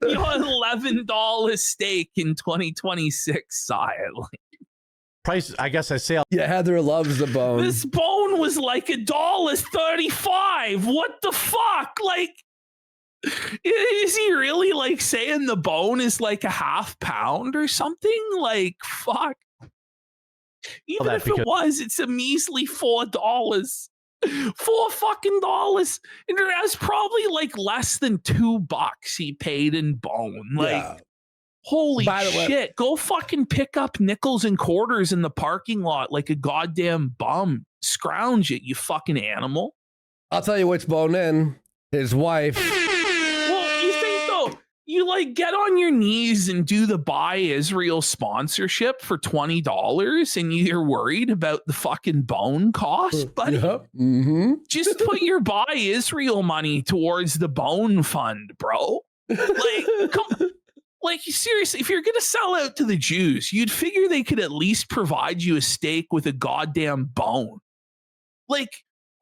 $11 steak in 2026, sire. price, I guess I say Yeah, Heather loves the bone. This bone was like $1.35. What the fuck? Like, is he really like saying the bone is like a half pound or something? Like, fuck. Even that if it because- was, it's a measly $4. $4 and that's probably like less than $2 he paid in bone. Like, Yeah. holy By the way- shit, go fucking pick up nickels and quarters in the parking lot like a goddamn bum. Scrounge it, you fucking animal. I'll tell you what's bone in. His wife. Well, you think though, you like get on your knees and do the Buy Israel sponsorship for $20 and you're worried about the fucking bone cost, buddy. Yep. Mm-hmm. Just put your Buy Israel money towards the bone fund, bro. Like, come. Like, seriously, if you're going to sell out to the Jews, you'd figure they could at least provide you a steak with a goddamn bone. Like,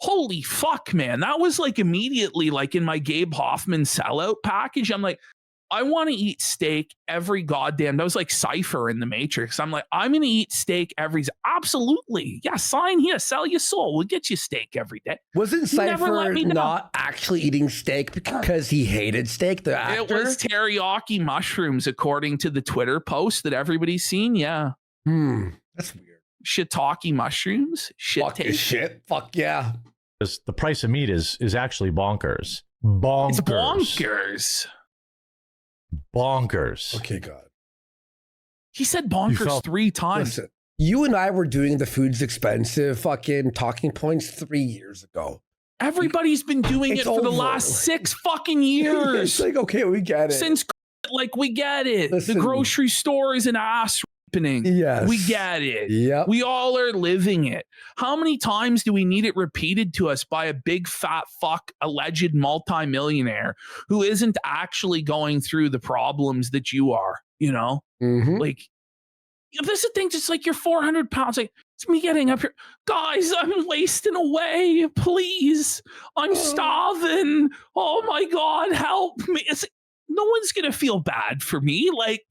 holy fuck, man. That was like immediately like in my Gabe Hoffman sellout package. I'm like, I want to eat steak every goddamn. That was like Cypher in the Matrix. I'm like, I'm going to eat steak absolutely. Yeah, sign here, sell your soul. We'll get you steak every day. Wasn't You never Cypher let me know. not actually eating steak because he hated steak? The actor? It was teriyaki mushrooms, according to the Twitter post that everybody's seen. Yeah. That's weird. Shiitake mushrooms. Fuck this shit. Fuck yeah. The price of meat is actually bonkers. Bonkers. It's bonkers. Bonkers. Okay, God. He said bonkers 3 times. Listen, you and I were doing the food's expensive fucking talking points 3 years ago. Everybody's been doing It's it for the over. last 6 fucking years. It's like, okay, we get it. Since, like, we get it. Listen. The grocery store is an ass ripping. Yes. We get it. Yep. We all are living it. How many times do we need it repeated to us by a big fat fuck alleged multimillionaire who isn't actually going through the problems that you are, you know? Like, this is the thing, just like you're 400 pounds. Like, it's me getting up here. Guys, I'm wasting away. Please. I'm starving. Oh my God, help me. No one's going to feel bad for me. Like,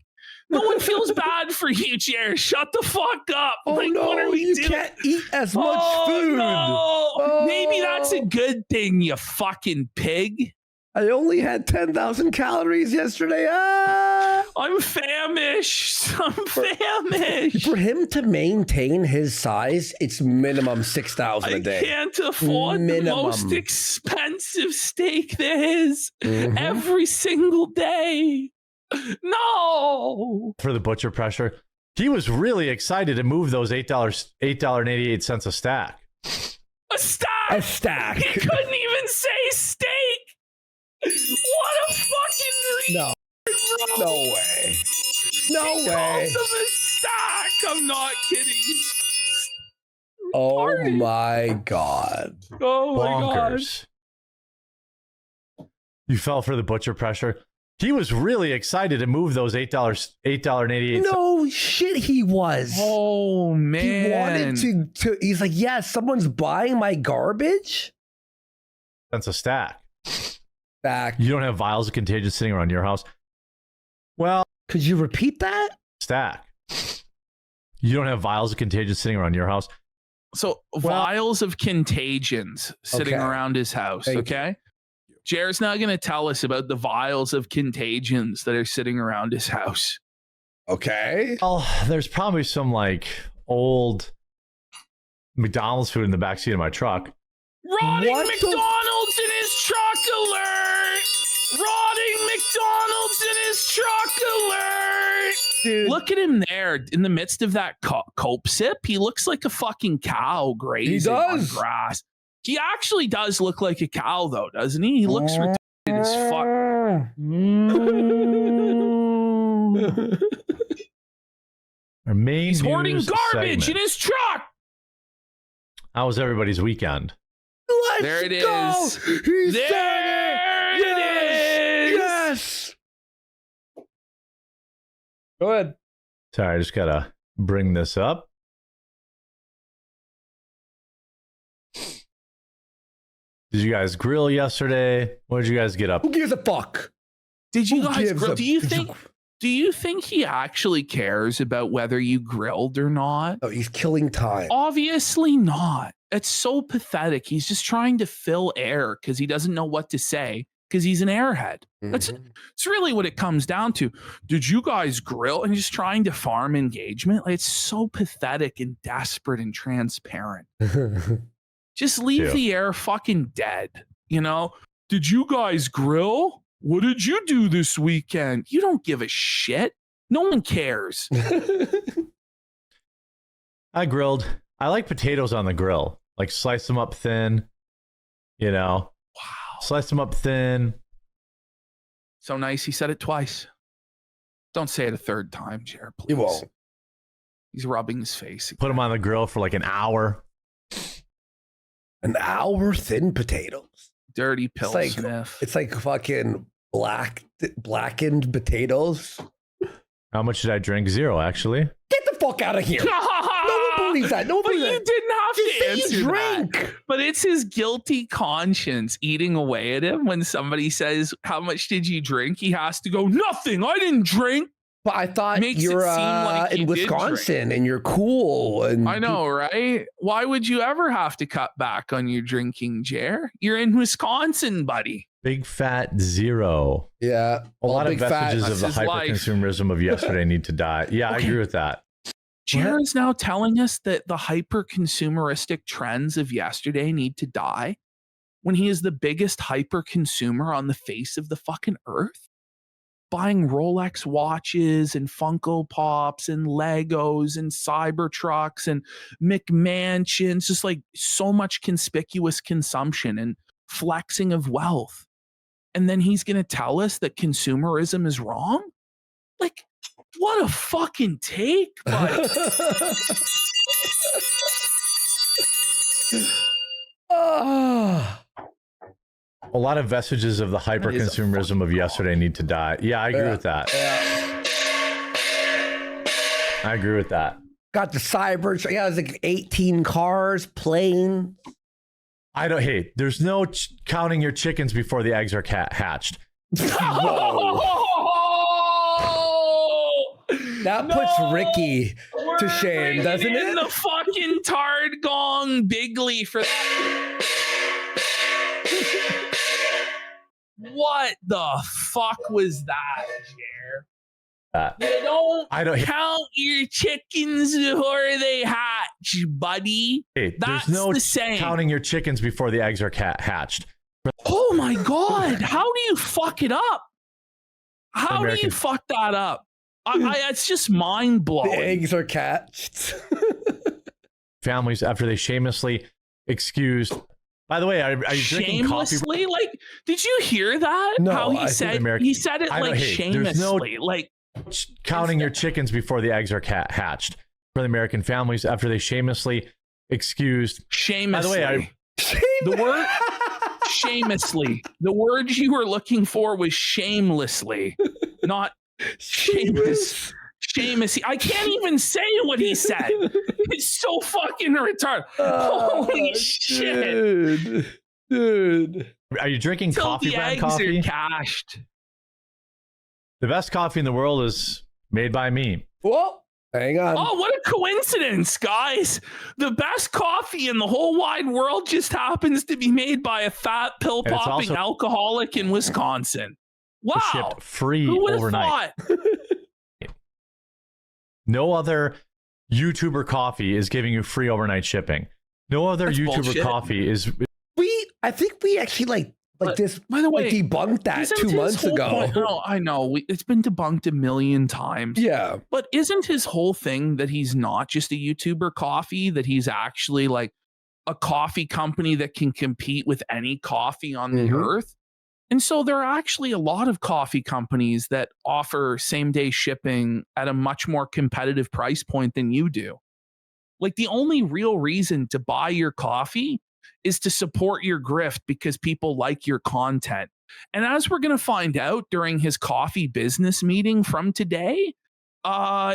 no one feels bad for you, Jared. Shut the fuck up. Oh like, no, what are we you doing? can't eat as much food. No. Maybe that's a good thing, you fucking pig. I only had 10,000 calories yesterday. I'm famished. I'm famished. For him to maintain his size, it's minimum 6,000 a I day. can't afford the most expensive steak there is every single day. No. For the butcher pressure, he was really excited to move those $8.88 a stack. A stack. A stack. He couldn't even say steak. What a fucking No. bro. No way. No He way. called them a stack. I'm not kidding. Oh Retarded. my God. Oh my God. Bonkers. You fell for the butcher pressure. He was really excited to move those $8.88. No shit, he was. Oh man. He wanted to. He's like, yeah, someone's buying my garbage. That's a stack. Back. You don't have vials of contagion sitting around your house. Well, Could you repeat that? stack. You don't have vials of contagion sitting around your house. So vials of contagions sitting Okay. around his house. Thank Okay. Jared's not going to tell us about the vials of contagions that are sitting around his house. Okay. Well, there's probably some like old McDonald's food in the backseat of my truck. Rotting What the- McDonald's in his truck alert! Rotting McDonald's in his truck alert! Dude. Look at him there in the midst of that cope sip. He looks like a fucking cow grazing on does. grass. He actually does look like a cow, though, doesn't he? He looks retarded as fuck. Our main He's hoarding news garbage segment. in his truck. How was everybody's weekend? Let's There it go. is. He said There it. it is. Yes. Go ahead. Sorry, I just gotta bring this up. Did you guys grill yesterday? What did you guys get up? Who gives a fuck? Did you Who guys gives grill? a- Do you think he actually cares about whether you grilled or not? Oh, he's killing time. Obviously not. It's so pathetic. He's just trying to fill air because he doesn't know what to say because he's an airhead. That's it's really what it comes down to. Did you guys grill? And he's just trying to farm engagement. Like, it's so pathetic and desperate and transparent. Just leave Yeah. the air fucking dead. You know? Did you guys grill? What did you do this weekend? You don't give a shit. No one cares. I grilled. I like potatoes on the grill. Like slice them up thin, you know. Wow. Slice them up thin. So nice. He said it twice. Don't say it a third time, Jared, please. He won't. He's rubbing his face. Put them on the grill for like an hour. An hour thin potatoes. Dirty pill like- sniff. It's like fucking blackened potatoes. How much did I drink? 0, actually. Get the fuck out of here. No one believes that. No one But believes you that. didn't have Just to say answer you that. drink. But it's his guilty conscience eating away at him when somebody says, "How much did you drink?" He has to go, "Nothing. I didn't drink." But I thought Makes it you're seem like you in did drink. Wisconsin and you're cool. And I know, right? Why would you ever have to cut back on your drinking, Jer? You're in Wisconsin, buddy. Big fat zero. Yeah. A lot of big fat. vestiges of the That's his life. hyper-consumerism of yesterday need to die. Yeah, I Okay. agree with that. Jer is now telling us that the hyper-consumeristic trends of yesterday need to die when he is the biggest hyper-consumer on the face of the fucking earth. Buying Rolex watches and Funko Pops and Legos and Cybertrucks and McMansions, just like so much conspicuous consumption and flexing of wealth. And then he's going to tell us that consumerism is wrong? Like, what a fucking take, buddy. Ah. A lot of vestiges of the hyper-consumerism of yesterday need to die. Yeah, I agree with that. I agree with that. Got the cyber. Yeah, it was like 18 cars, plane. Hey, there's no counting your chickens before the eggs are hatched. That puts Ricky to shame, doesn't In it? the fucking tard gong bigly for that. What the fuck was that, Jer? You don't count your chickens before they hatch, buddy. Hey, That's there's no the same. counting your chickens before the eggs are hatched. Oh my God. How do you fuck it up? How do you fuck that up? It's just mind blowing. The eggs are catched. Families after they shamelessly excused. By the way, are you drinking coffee? Shamelessly? Like, did you hear that? No, How I he said it like shamelessly. Like counting your chickens before the eggs are hatched. For the American families after they shamelessly excused. Shamelessly. By the way, the word shamelessly. The word you were looking for was shamelessly, not Seamus. I can't even say what he said. It's so fucking retarded. Holy shit. Dude. Are you drinking coffee brand coffee? The eggs are cashed. The best coffee in the world is made by me. Whoa. Hang on. Oh, what a coincidence, guys. The best coffee in the whole wide world just happens to be made by a fat pill-popping alcoholic in Wisconsin. Wow. Shipped free Who would have overnight. thought? No other YouTuber coffee is giving you free overnight shipping. No other That's YouTuber bullshit. coffee is. I think we actually like this. By the way, debunked that 2 months ago. No, I know. It's been debunked a million times. Yeah. But isn't his whole thing that he's not just a YouTuber coffee, that he's actually like a coffee company that can compete with any coffee on the earth? And so there are actually a lot of coffee companies that offer same-day shipping at a much more competitive price point than you do. Like, the only real reason to buy your coffee is to support your grift because people like your content. And as we're going to find out during his coffee business meeting from today,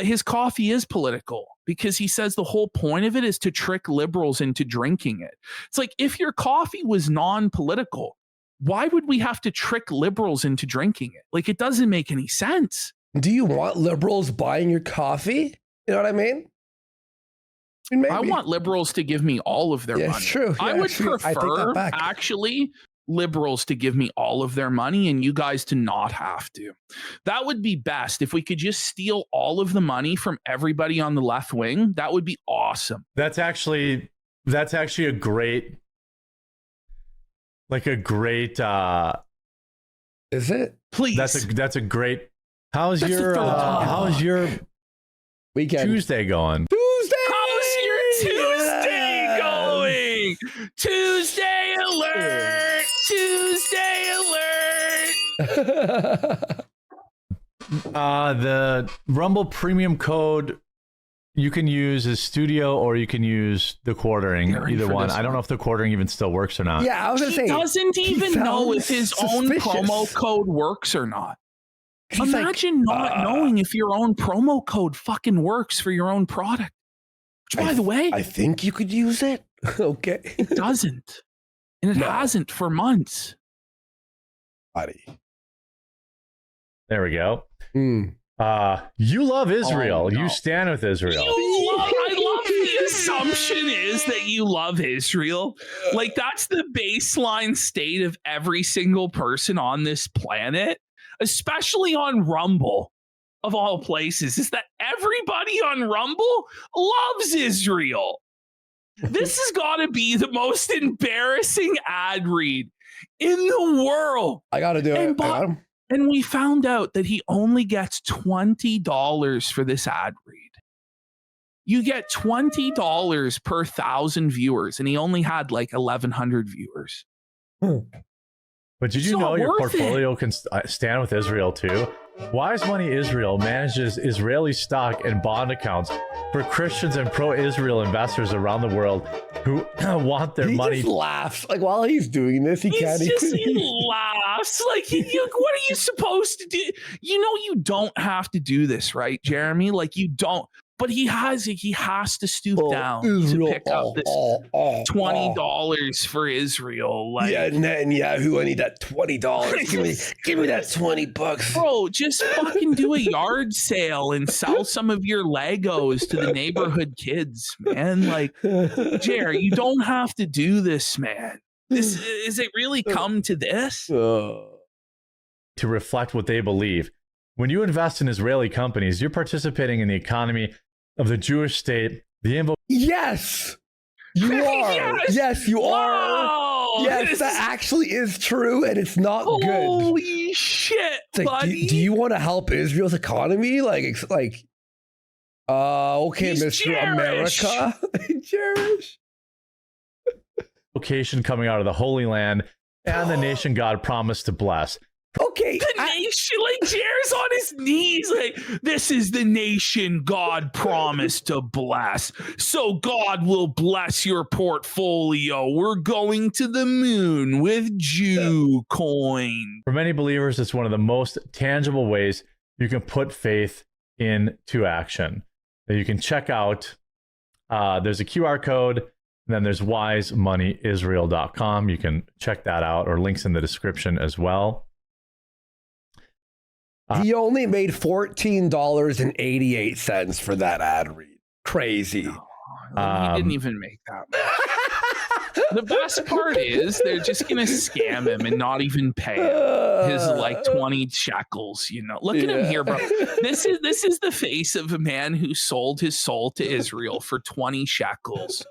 his coffee is political because he says the whole point of it is to trick liberals into drinking it. It's like, if your coffee was non-political, why would we have to trick liberals into drinking it? Like, it doesn't make any sense. Do you want liberals buying your coffee? You know what I mean? Maybe. I want liberals to give me all of their money. It's true. I Yeah, would actually, I take that prefer, back. actually, liberals to give me all of their money and you guys to not have to. That would be best. If we could just steal all of the money from everybody on the left wing, that would be awesome. That's actually a great. Like a great. Is it? Please. That's a great. How's That's the your third time. how's your Weekend. Tuesday going? Tuesday. How's your Tuesday going? Tuesday alert! Tuesday alert! The Rumble Premium code you can use is Studio or you can use the quartering. Ready Either for one. this I don't know if the quartering even still works or not. Yeah, I was gonna He say. doesn't even know if his own suspicious. promo code works or not. He's like, Imagine not knowing if your own promo code fucking works for your own product. By the way, I think you could use it. Okay. it doesn't. And it hasn't for months. Buddy. There we go. Mm. You love Israel. Oh, no. You stand with Israel. I love the assumption is that you love Israel. Like, that's the baseline state of every single person on this planet, especially on Rumble, of all places, is that everybody on Rumble loves Israel. This has got to be the most embarrassing ad read in the world. I got to do it. And we found out that he only gets $20 for this ad read. You get $20 per 1,000 viewers, and he only had like 1,100 viewers. But did you know your portfolio can stand with Israel too? Wise Money Israel manages Israeli stock and bond accounts for Christians and pro-Israel investors around the world who want their money. He just laughs. Like, while he's doing this, he laughs. Like, what are you supposed to do? You know you don't have to do this, right, Jeremy? Like, you don't. But he has to stoop down Israel, to pick up this $20 for Israel. Like, yeah, Netanyahu, I need that $20. give me that $20. Bro, just fucking do a yard sale and sell some of your Legos to the neighborhood kids, man. Like, Jer, you don't have to do this, man. Is it really come to this? To reflect what they believe. When you invest in Israeli companies, you're participating in the economy of the Jewish state. Yes, you are. Yes, you are. Yes, that actually is true, and it's not good. Holy shit, like, buddy. Do you want to help Israel's economy? Okay, He's Mr. Jerish. America. Jerish. Location coming out of the Holy Land and the nation God promised to bless. Okay. The nation, like, Jer's on his knees, like, this is the nation God promised to bless. So God will bless your portfolio. We're going to the moon with Jew coin. For many believers, it's one of the most tangible ways you can put faith into action. That you can check out. There's a QR code, and then there's wisemoneyisrael.com. You can check that out, or links in the description as well. He only made $14.88 for that ad read. Crazy. He didn't even make that much. The best part is they're just going to scam him and not even pay him his like 20 shekels, you know. Look at him here, bro. This is the face of a man who sold his soul to Israel for 20 shekels,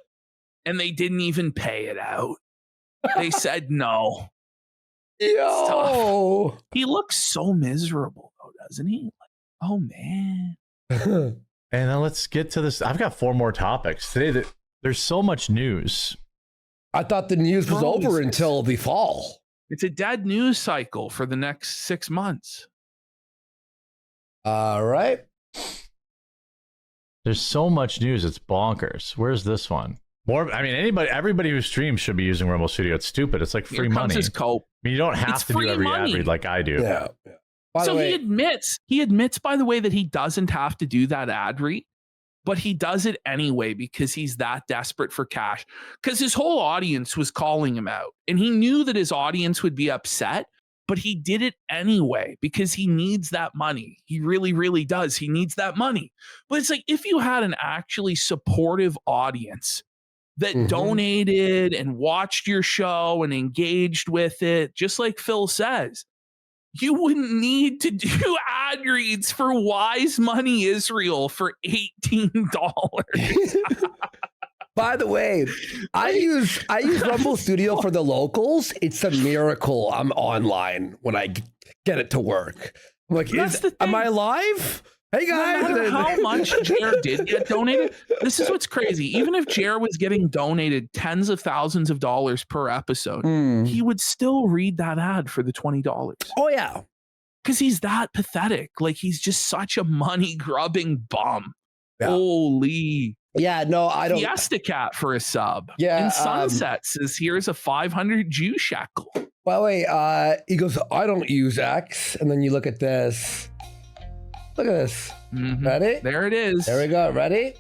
and they didn't even pay it out. They said no. Yo, he looks so miserable, though, doesn't he? Like, oh man. And then let's get to this. I've got 4 more topics today. There's so much news. I thought the news was over until the fall. It's a dead news cycle for the next 6 months. All right. There's so much news. It's bonkers. Where's this one? Everybody who streams should be using Rumble Studio. It's stupid. It's like free money. His cope. I mean, you don't have to do every ad read like I do. Yeah. So he admits, by the way, that he doesn't have to do that ad read, but he does it anyway because he's that desperate for cash. Because his whole audience was calling him out, and he knew that his audience would be upset, but he did it anyway because he needs that money. He really, really does. He needs that money. But it's like, if you had an actually supportive audience that donated and watched your show and engaged with it, just like Phil says, you wouldn't need to do ad reads for Wise Money Israel for $18. By the way, I use Rumble Studio for the locals. It's a miracle I'm online when I get it to work. I'm like, am I live? Hey guys, no matter how much Jer did get donated, this is what's crazy. Even if Jer was getting donated tens of thousands of dollars per episode, he would still read that ad for the $20. Oh yeah, because he's that pathetic. Like, he's just such a money grubbing bum. Yeah. Holy. Yeah, no, I don't. Fiesta Cat for a sub. Yeah, and Sunset says here's a 500 Jew shekel. By the way, he goes, I don't use X, and then you look at this. Look at this. Ready? There it is. There we go. Ready?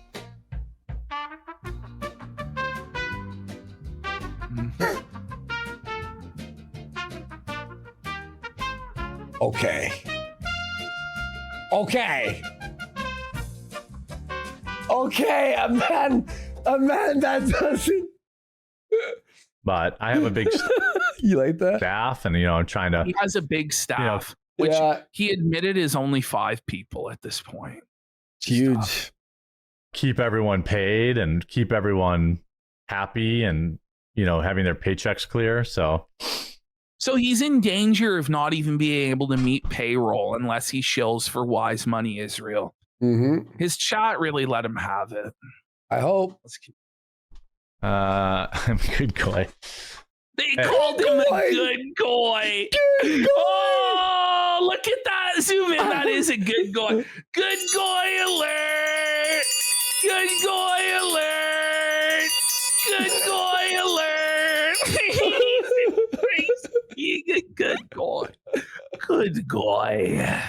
Okay. Okay, a man that doesn't. But I have a big You like that? staff, and trying to. He has a big staff, which he admitted is only 5 people at this point. It's huge. Keep everyone paid and keep everyone happy, and having their paychecks clear. So he's in danger of not even being able to meet payroll unless he shills for Wise Money Israel. Mm-hmm. His chat really let him have it. I hope. I'm a good guy. They called him a good guy. Oh, look at that. Zoom in. That is a good guy. Good guy alert. Good guy alert. Good guy alert. He's a good guy. Good guy.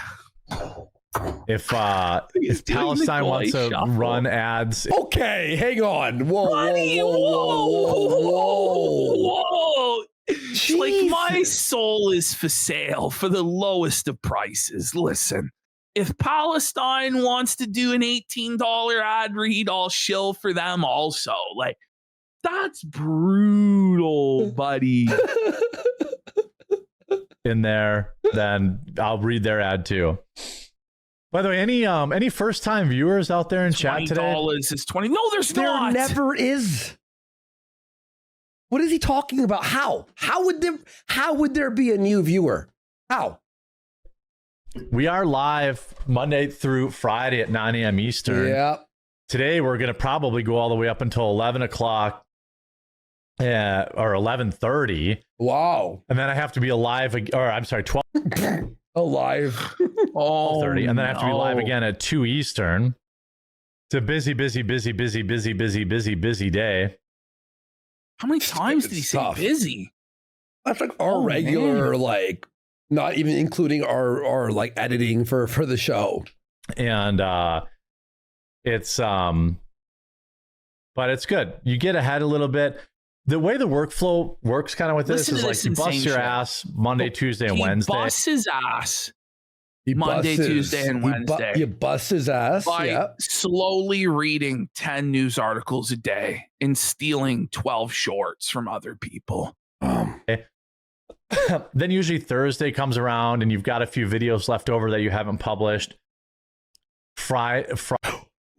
If Palestine wants to run ads, okay, hang on. Whoa. It's like, my soul is for sale for the lowest of prices. Listen, if Palestine wants to do an $18 ad read, I'll shill for them also. Like, that's brutal, buddy. in there, then I'll read their ad too. By the way, any first time viewers out there in chat today? $20 is 20. No, there's not. There never is. What is he talking about? How would there be a new viewer? How? We are live Monday through Friday at 9 a.m. Eastern. Yeah. Today we're going to probably go all the way up until 11 o'clock or 11:30. Wow. And then I have to be alive, or I'm sorry, 12. Alive. 12:30, and then I have to be live again at 2 Eastern. It's a busy day. How many times did he say busy? That's like our regular, like, not even including our like editing for the show. And it's but it's good. You get ahead a little bit. The way the workflow works kind of with this is like you bust your ass Monday, Tuesday, and Wednesday. Busts his ass Monday, Tuesday, and Wednesday. You bust his ass by slowly reading 10 news articles a day and stealing 12 shorts from other people. Then usually Thursday comes around and you've got a few videos left over that you haven't published. This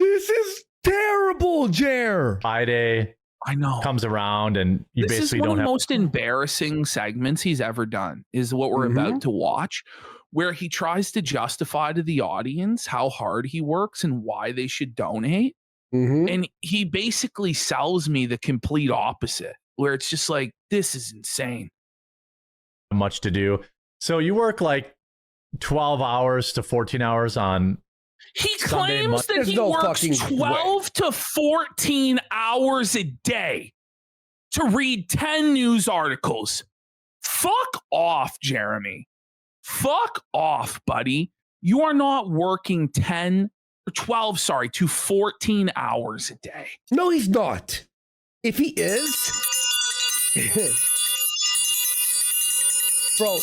is terrible, Jer. Friday I know comes around and you this basically is one don't of the have most embarrassing segments he's ever done is what we're about to watch, where he tries to justify to the audience how hard he works and why they should donate. And he basically sells me the complete opposite, where it's just like, this is insane. much to do. So you work like 12 hours to 14 hours on He Sunday, claims that he works 12 to 14 hours a day to read 10 news articles. Fuck off, Jeremy. Fuck off, buddy. You are not working 12 to 14 hours a day. No, he's not. If he is, bro,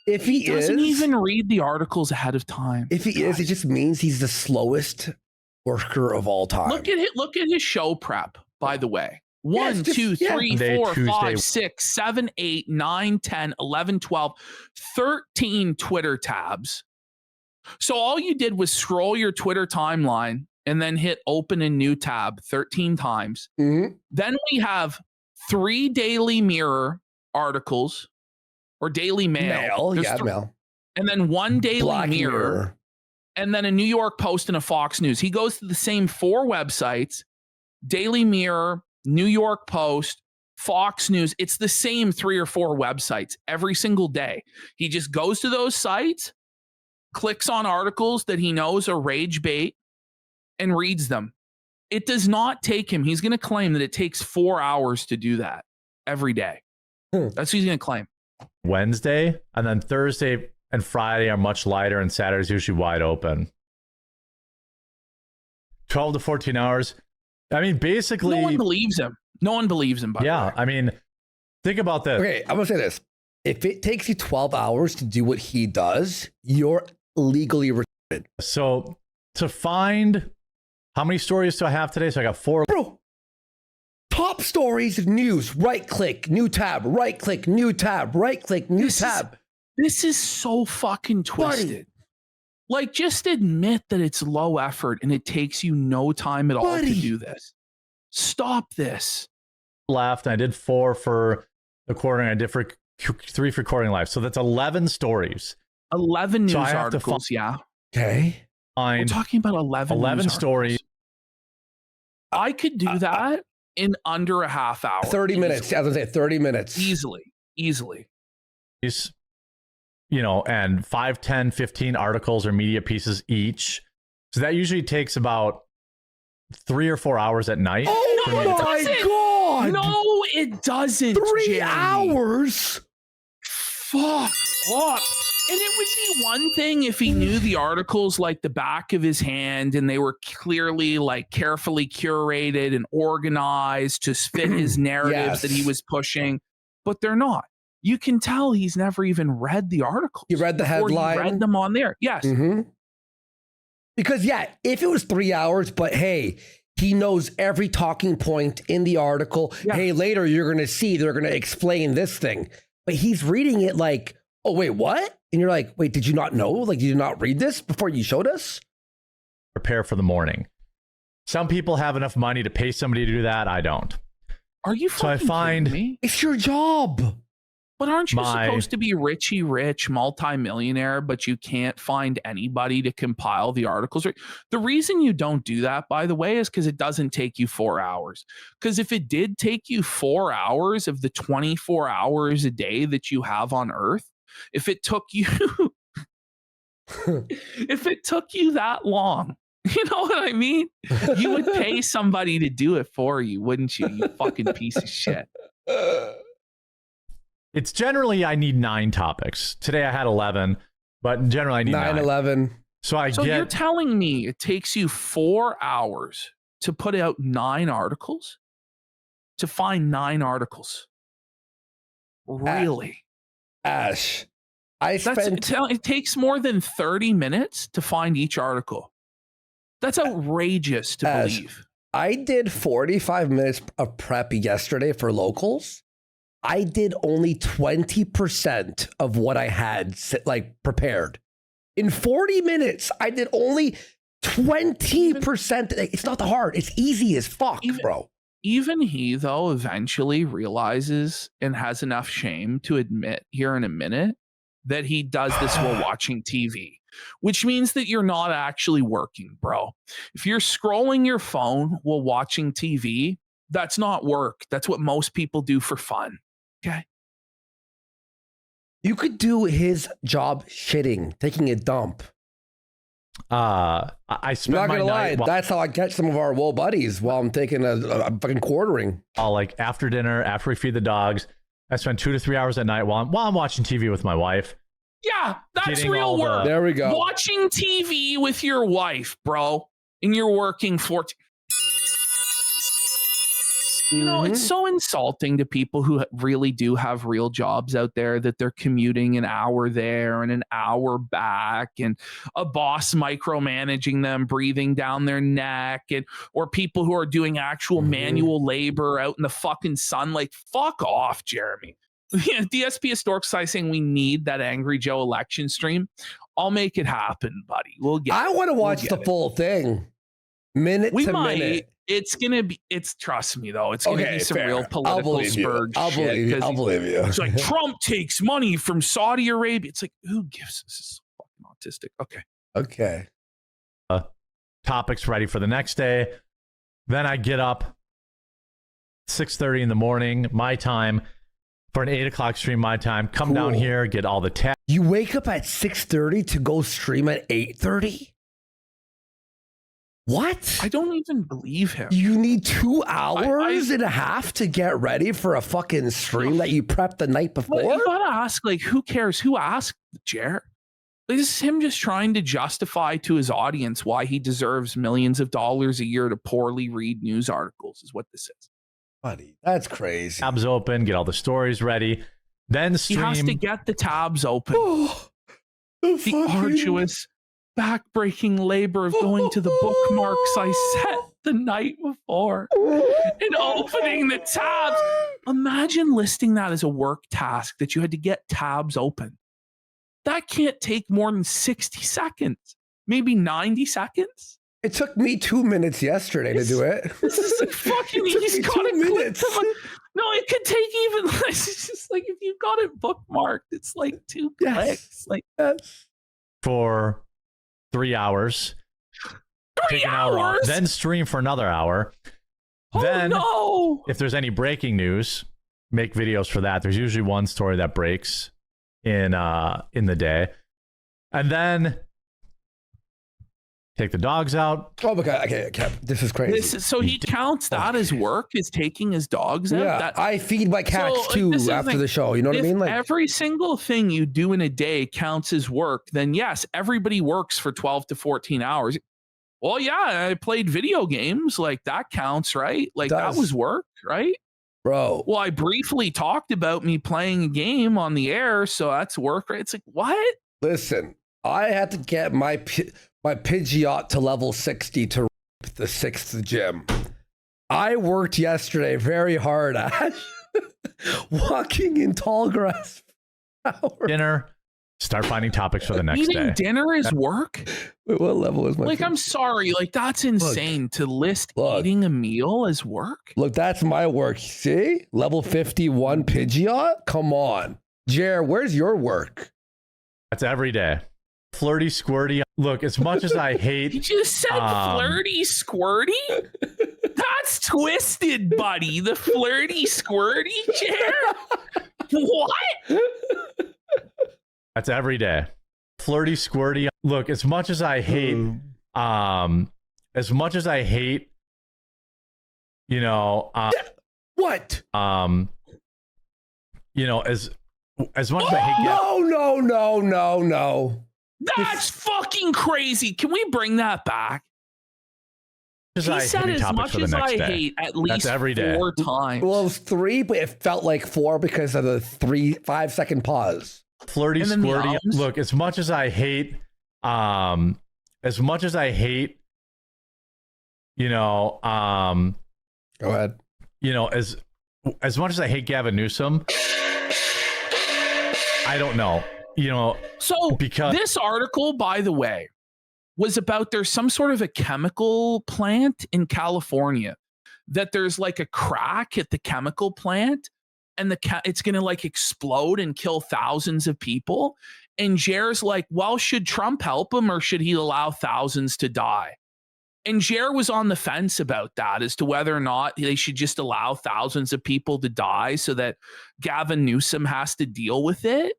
if he doesn't is, even read the articles ahead of time. If he is, it just means he's the slowest worker of all time. Look at his show prep, by the way. 1, 2, 3, Monday, 4, Tuesday. 5, 6, 7, 8, 9, 10, 11, 12, 13 Twitter tabs. So all you did was scroll your Twitter timeline and then hit open a new tab 13 times. Then we have 3 Daily Mirror articles or Daily Mail. Mail. And then 1 Daily Black Mirror. And then a New York Post and a Fox News. He goes to the same 4 websites, Daily Mirror, New York Post, Fox News. It's the same 3 or 4 websites every single day. He just goes to those sites, clicks on articles that he knows are rage bait, and reads them. It does not take him. He's going to claim that it takes 4 hours to do that every day. That's what he's going to claim. Wednesday, and then Thursday and Friday are much lighter, and Saturday's usually wide open. 12 to 14 hours. I mean, basically, no one believes him. No one believes him. By the way. I mean, Think about this. Okay, I'm gonna say this. If it takes you 12 hours to do what he does, you're legally retarded. So to find how many stories do I have today? So I got 4. Bro, top stories, news, right click, new tab, right click, new tab, right click, new tab. This is so fucking twisted. Buddy. Like, just admit that it's low effort and it takes you no time at all to do this. Stop this. Left. And I did 4 for the quartering. I did for 3 for recording live. So that's 11 stories. 11 news So I have to articles, yeah. Okay. We're Find talking about 11 news stories. articles. I could do that in under a half hour. 30 minutes. I was gonna say 30 minutes. Easily. You know, and 5, 10, 15 articles or media pieces each. So that usually takes about 3 or 4 hours at night. Oh for me to- my God. No, it doesn't. 3 Jeremy. hours? Fuck off. And it would be one thing if he knew the articles like the back of his hand and they were clearly like carefully curated and organized to fit his narratives that he was pushing, but they're not. You can tell he's never even read the articles. You read the before headline? He read them on there. Yes. Mm-hmm. Because, yeah, if it was 3 hours, but hey, he knows every talking point in the article. Yeah. Hey, later you're going to see they're going to explain this thing. But he's reading it like, oh, wait, what? And you're like, wait, did you not know? Like, did you not read this before you showed us? Prepare for the morning. Some people have enough money to pay somebody to do that. I don't. Are you So I fucking find- kidding me? It's your job. But aren't you My- supposed to be rich, multimillionaire, but you can't find anybody to compile the articles? The reason you don't do that, by the way, is because it doesn't take you 4 hours. Because if it did take you 4 hours of the 24 hours a day that you have on Earth, if it took you that long, you know what I mean? You would pay somebody to do it for you, wouldn't you? You fucking piece of shit. It's generally I need 9 topics. Today I had 11, but generally I need 9. 9/11. So You're telling me it takes you 4 hours to put out 9 articles? To find 9 articles? Really? Ash, It takes more than 30 minutes to find each article. That's outrageous to Ash, believe. I did 45 minutes of prep yesterday for locals. I did only 20% of what I had prepared. In 40 minutes, I did only 20%. It's not hard. It's easy as fuck, bro. Even he, though, eventually realizes and has enough shame to admit here in a minute that he does this while watching TV, which means that you're not actually working, bro. If you're scrolling your phone while watching TV, that's not work. That's what most people do for fun. Okay. You could do his job shitting, taking a dump. I I'm spent not my gonna lie. night That's how I catch some of our wool buddies while I'm taking a fucking quartering. like after dinner, after we feed the dogs. I spend 2 to 3 hours at night while I'm watching TV with my wife. Yeah, that's Getting real all the- work. There we go. Watching TV with your wife, bro, and you're working 14. You know, it's so insulting to people who really do have real jobs out there that they're commuting an hour there and an hour back and a boss micromanaging them, breathing down their neck, and or people who are doing actual manual labor out in the fucking sun. Like, fuck off, Jeremy. DSP Historic Society saying we need that Angry Joe election stream. I'll make it happen, buddy. We'll get I it. want to watch We'll the get it. full thing, minute We to might. minute. It's gonna be. It's trust me though. It's gonna be some fair. real political believe you. spurge I'll shit. believe you. 'Cause I'll believe you. It's like Trump takes money from Saudi Arabia. It's like, who gives? This is so fucking autistic. Okay. Okay. Topics ready for the next day. Then I get up 6:30 in the morning, my time, for an 8 o'clock stream, my time. Come down Cool. here, get all the tabs. You wake up at 6:30 to go stream at 8:30? What? I don't even believe him. You need 2 hours and a half to get ready for a fucking stream that you prepped the night before? Well, you gotta ask, like, who cares? Who asked Jer? Like, this is him just trying to justify to his audience why he deserves millions of dollars a year to poorly read news articles, is what this is. Buddy, that's crazy. Tabs open, get all the stories ready, then He stream. has to get the tabs open. The The arduous, back-breaking labor of going to the bookmarks I set the night before and opening the tabs. Imagine listing that as a work task that you had to get tabs open. That can't take more than 60 seconds, maybe 90 seconds. It took me 2 minutes yesterday to do it. This is like fucking, It took he's me got 2 to click minutes. No, it could take even less. It's just like if you got it bookmarked, it's like 2 Yes. clicks. Like for 3 hours. 3 Take an hour off, hours. then stream for another hour. Oh then, no! if there's any breaking news, make videos for that. There's usually one story that breaks in the day, and then take the dogs out. Oh my god! Okay, this is crazy. So he counts that as work, is taking his dogs out. Yeah, I feed my cats So, like, too this is after like, the show. You know what I if mean? Like, every single thing you do in a day counts as work, then yes, everybody works for 12 to 14 hours. Well, yeah, I played video games. Like that counts, right? Like that Does. was work, right? bro. Well, I briefly talked about me playing a game on the air, so that's work, right? It's like, what? Listen, I had to get my Pidgeot to level 60 to the 6th gym. I worked yesterday very hard at walking in tall grass for hours. Dinner. Start finding topics for the next Eating day. dinner is work? Wait, what level is my Like, Pidgeot? I'm sorry. Like, that's insane to list Look. eating a meal as work. Look, that's my work. See? Level 51 Pidgeot? Come on. Jer, where's your work? That's every day. Flirty, squirty. Look, as much as I You hate, just said flirty squirty? That's twisted, buddy. The flirty squirty chair? What? that's every day. Flirty, squirty. Look, as much as I hate, you know, What? you know, as much as I hate, No. That's fucking crazy. Can we bring that back? as He I said hate as topics much for the as next I day. hate at least every day. 4 times. Well, it was 3, but it felt like 4 because of the 5 second pause. Flirty, And then the squirty. ums? Look, as much as I hate, you know, Go ahead. you know, as much as I hate Gavin Newsom, I don't know, you know, So because this article, by the way, was about there's some sort of a chemical plant in California that there's like a crack at the chemical plant and it's going to like explode and kill thousands of people. And Jer's like, well, should Trump help him or should he allow thousands to die? And Jer was on the fence about that as to whether or not they should just allow thousands of people to die so that Gavin Newsom has to deal with it.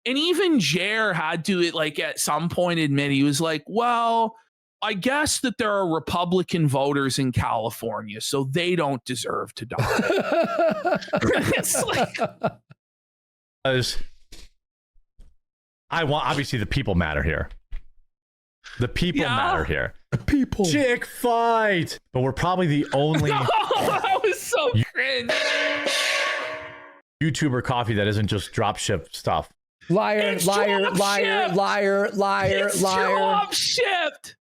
And even Jer had to, like, at some point admit, he was like, well, I guess that there are Republican voters in California, so they don't deserve to die. It's like, obviously the people matter here. The people Yeah. matter here. People. Chick fight. But we're probably the only that was so cringe. YouTuber coffee that isn't just drop ship stuff. Liar, It's liar, drop liar, shipped. liar, liar, It's liar. drop shipped.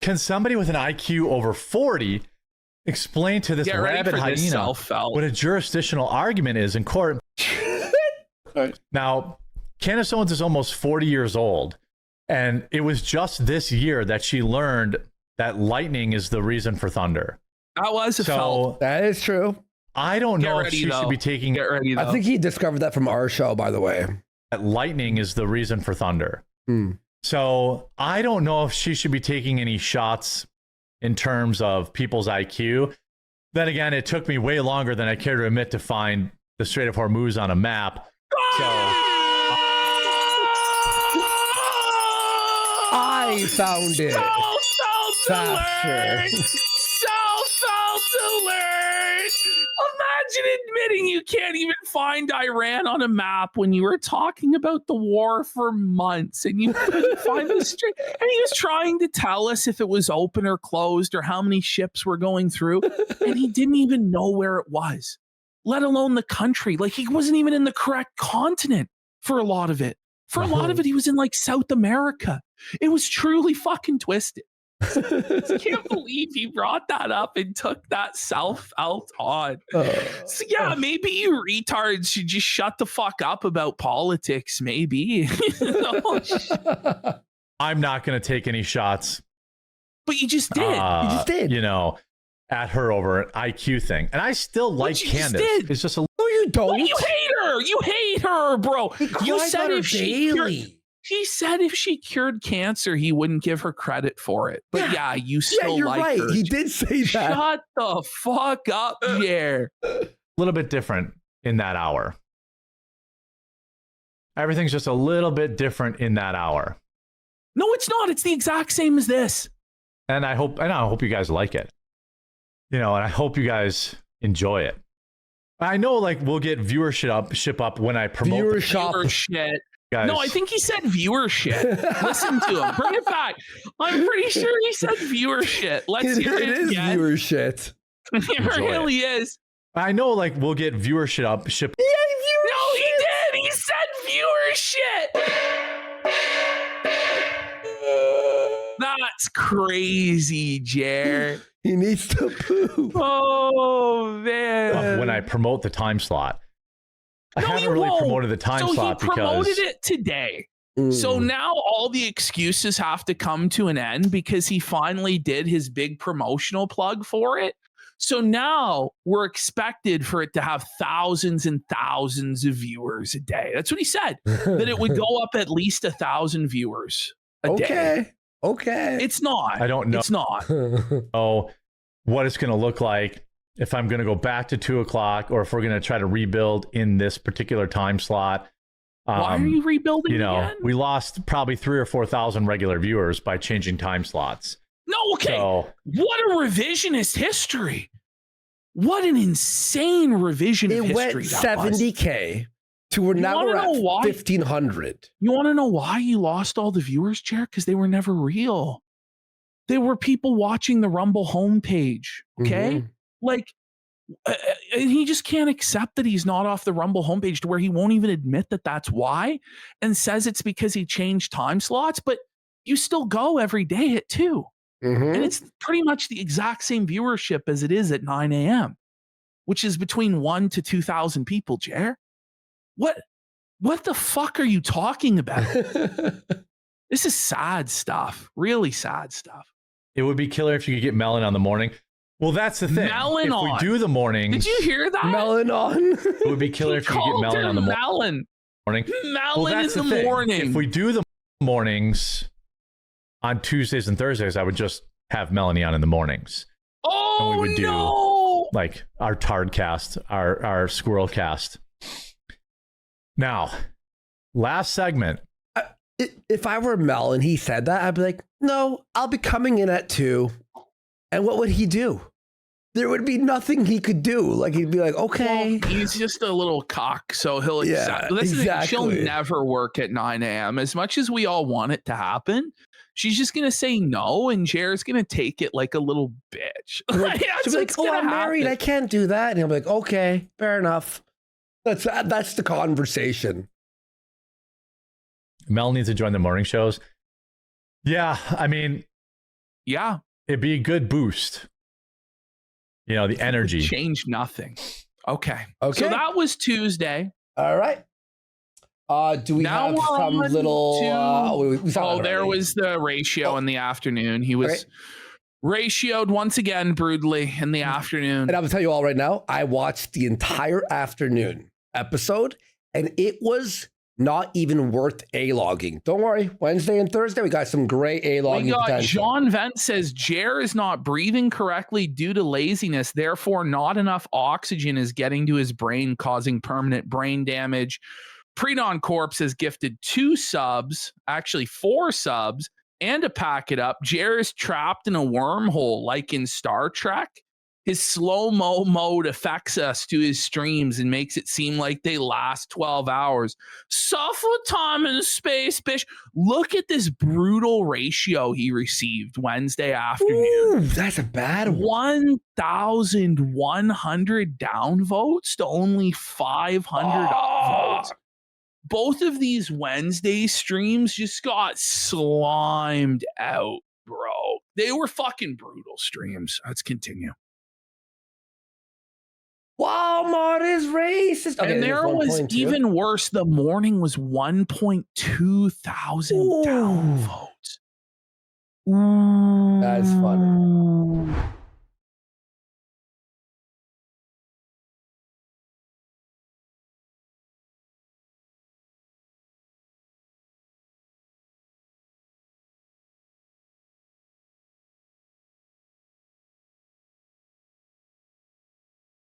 Can somebody with an IQ over 40 explain to this Get ready rabid for this, hyena self-felt. what a jurisdictional argument is in court? Now, Candace Owens is almost 40 years old, and it was just this year that she learned that lightning is the reason for thunder. That was a felt. So That is true. I don't Get know if ready, she though. should be taking Get ready, though. I think he discovered that from our show, by the way. that lightning is the reason for thunder. Hmm. So I don't know if she should be taking any shots in terms of people's IQ. Then again, it took me way longer than I care to admit to find the Strait of Hormuz on a map. So I found it. Self-felt alert! Faster. Self-felt alert! Imagine admitting you can't even find Iran on a map when you were talking about the war for months and you couldn't find the strait. And he was trying to tell us if it was open or closed or how many ships were going through. And he didn't even know where it was, let alone the country. Like he wasn't even in the correct continent for a lot of it. For a lot of it, he was in like South America. It was truly fucking twisted. I can't believe he brought that up and took that self out on. So yeah, maybe you retards should just shut the fuck up about politics. Maybe. I'm not going to take any shots. But you just did. You just did. You know, at her over an IQ thing, and I still like Candace. It's just a. No, you don't. Well, you hate her. You hate her, bro. You said if he said if she cured cancer, he wouldn't give her credit for it. But yeah, you still you're like right. her. He did say that. Shut the fuck up, Jer. A little bit different in that hour. Everything's just a little bit different in that hour. No, it's not. It's the exact same as this. And I hope you guys like it. You know, and I hope you guys enjoy it. I know, like, we'll get viewership up when I promote viewership. Guys. No, I think he said viewership. Listen to him. Bring it back. I'm pretty sure he said viewership. Let's hear it is again. viewership. It really is. I know, like, we'll get viewership up. No, he did. He said viewership. That's crazy, Jer. He needs to poop. Oh, man. When I promote the time slot. I haven't really promoted the time slot because... So he promoted it today. So now all the excuses have to come to an end because he finally did his big promotional plug for it. So now we're expected for it to have thousands and thousands of viewers a day. That's what he said, that it would go up at least 1,000 viewers a day. Okay. It's not. I don't know. It's not. What it's going to look like if I'm going to go back to 2 o'clock or if we're going to try to rebuild in this particular time slot. Why are you rebuilding again? We lost probably 3,000 or 4,000 regular viewers by changing time slots. No, okay. So, what a revisionist history. What an insane revision of history. It went 70K to now we're at 1,500. You want to know why you lost all the viewers, Jer? Because they were never real. They were people watching the Rumble homepage, okay? Mm-hmm. Like, and he just can't accept that he's not off the Rumble homepage to where he won't even admit that that's why and says it's because he changed time slots, but you still go every day at 2. Mm-hmm. And it's pretty much the exact same viewership as it is at 9 a.m., which is between 1 to 2,000 people, Jer. What the fuck are you talking about? This is sad stuff. Really sad stuff. It would be killer if you could get Melon on the morning. Well, that's the thing. Melon if on. we do the mornings... Did you hear that? Melon on. It would be killer if you could get Melon on the morning. Melon Well, in the morning. If we do the mornings on Tuesdays and Thursdays, I would just have Melanie on in the mornings. Oh, and we would do like our Tard cast, our Squirrel cast. Now, last segment. If I were Mel and he said that, I'd be like, no, I'll be coming in at 2. And what would he do? There would be nothing he could do. Like, he'd be like, okay. Well, he's just a little cock, so he'll accept. Exactly. She'll never work at 9 a.m. As much as we all want it to happen, she's just going to say no, and Jared's going to take it like a little bitch. She'll be like, oh, I'm married. I can't do that. And he'll be like, okay, fair enough. That's the conversation. Mel needs to join the morning shows. Yeah, I mean, yeah, it'd be a good boost. You know, the energy. Change nothing. Okay. Okay. So that was Tuesday. All right. Do we now have some little... there was the ratio in the afternoon. He was ratioed once again brutally in the afternoon. And I will tell you all right now, I watched the entire afternoon episode, and it was not even worth A-logging. Don't worry. Wednesday and Thursday, we got some great A-logging potential. John Vent says, Jer is not breathing correctly due to laziness. Therefore, not enough oxygen is getting to his brain, causing permanent brain damage. Predon Corpse has gifted 2 subs, actually 4 subs, and to pack it up, Jer is trapped in a wormhole like in Star Trek. His slow-mo mode affects us to his streams and makes it seem like they last 12 hours. Suffer time in space, bitch. Look at this brutal ratio he received Wednesday afternoon. Ooh, that's a bad one. 1,100 downvotes to only 500 upvotes. Both of these Wednesday streams just got slimed out, bro. They were fucking brutal streams. Let's continue. Walmart is racist. Okay, And there was 1.2. even worse. The morning was 1.2 thousand downvotes. That's funny.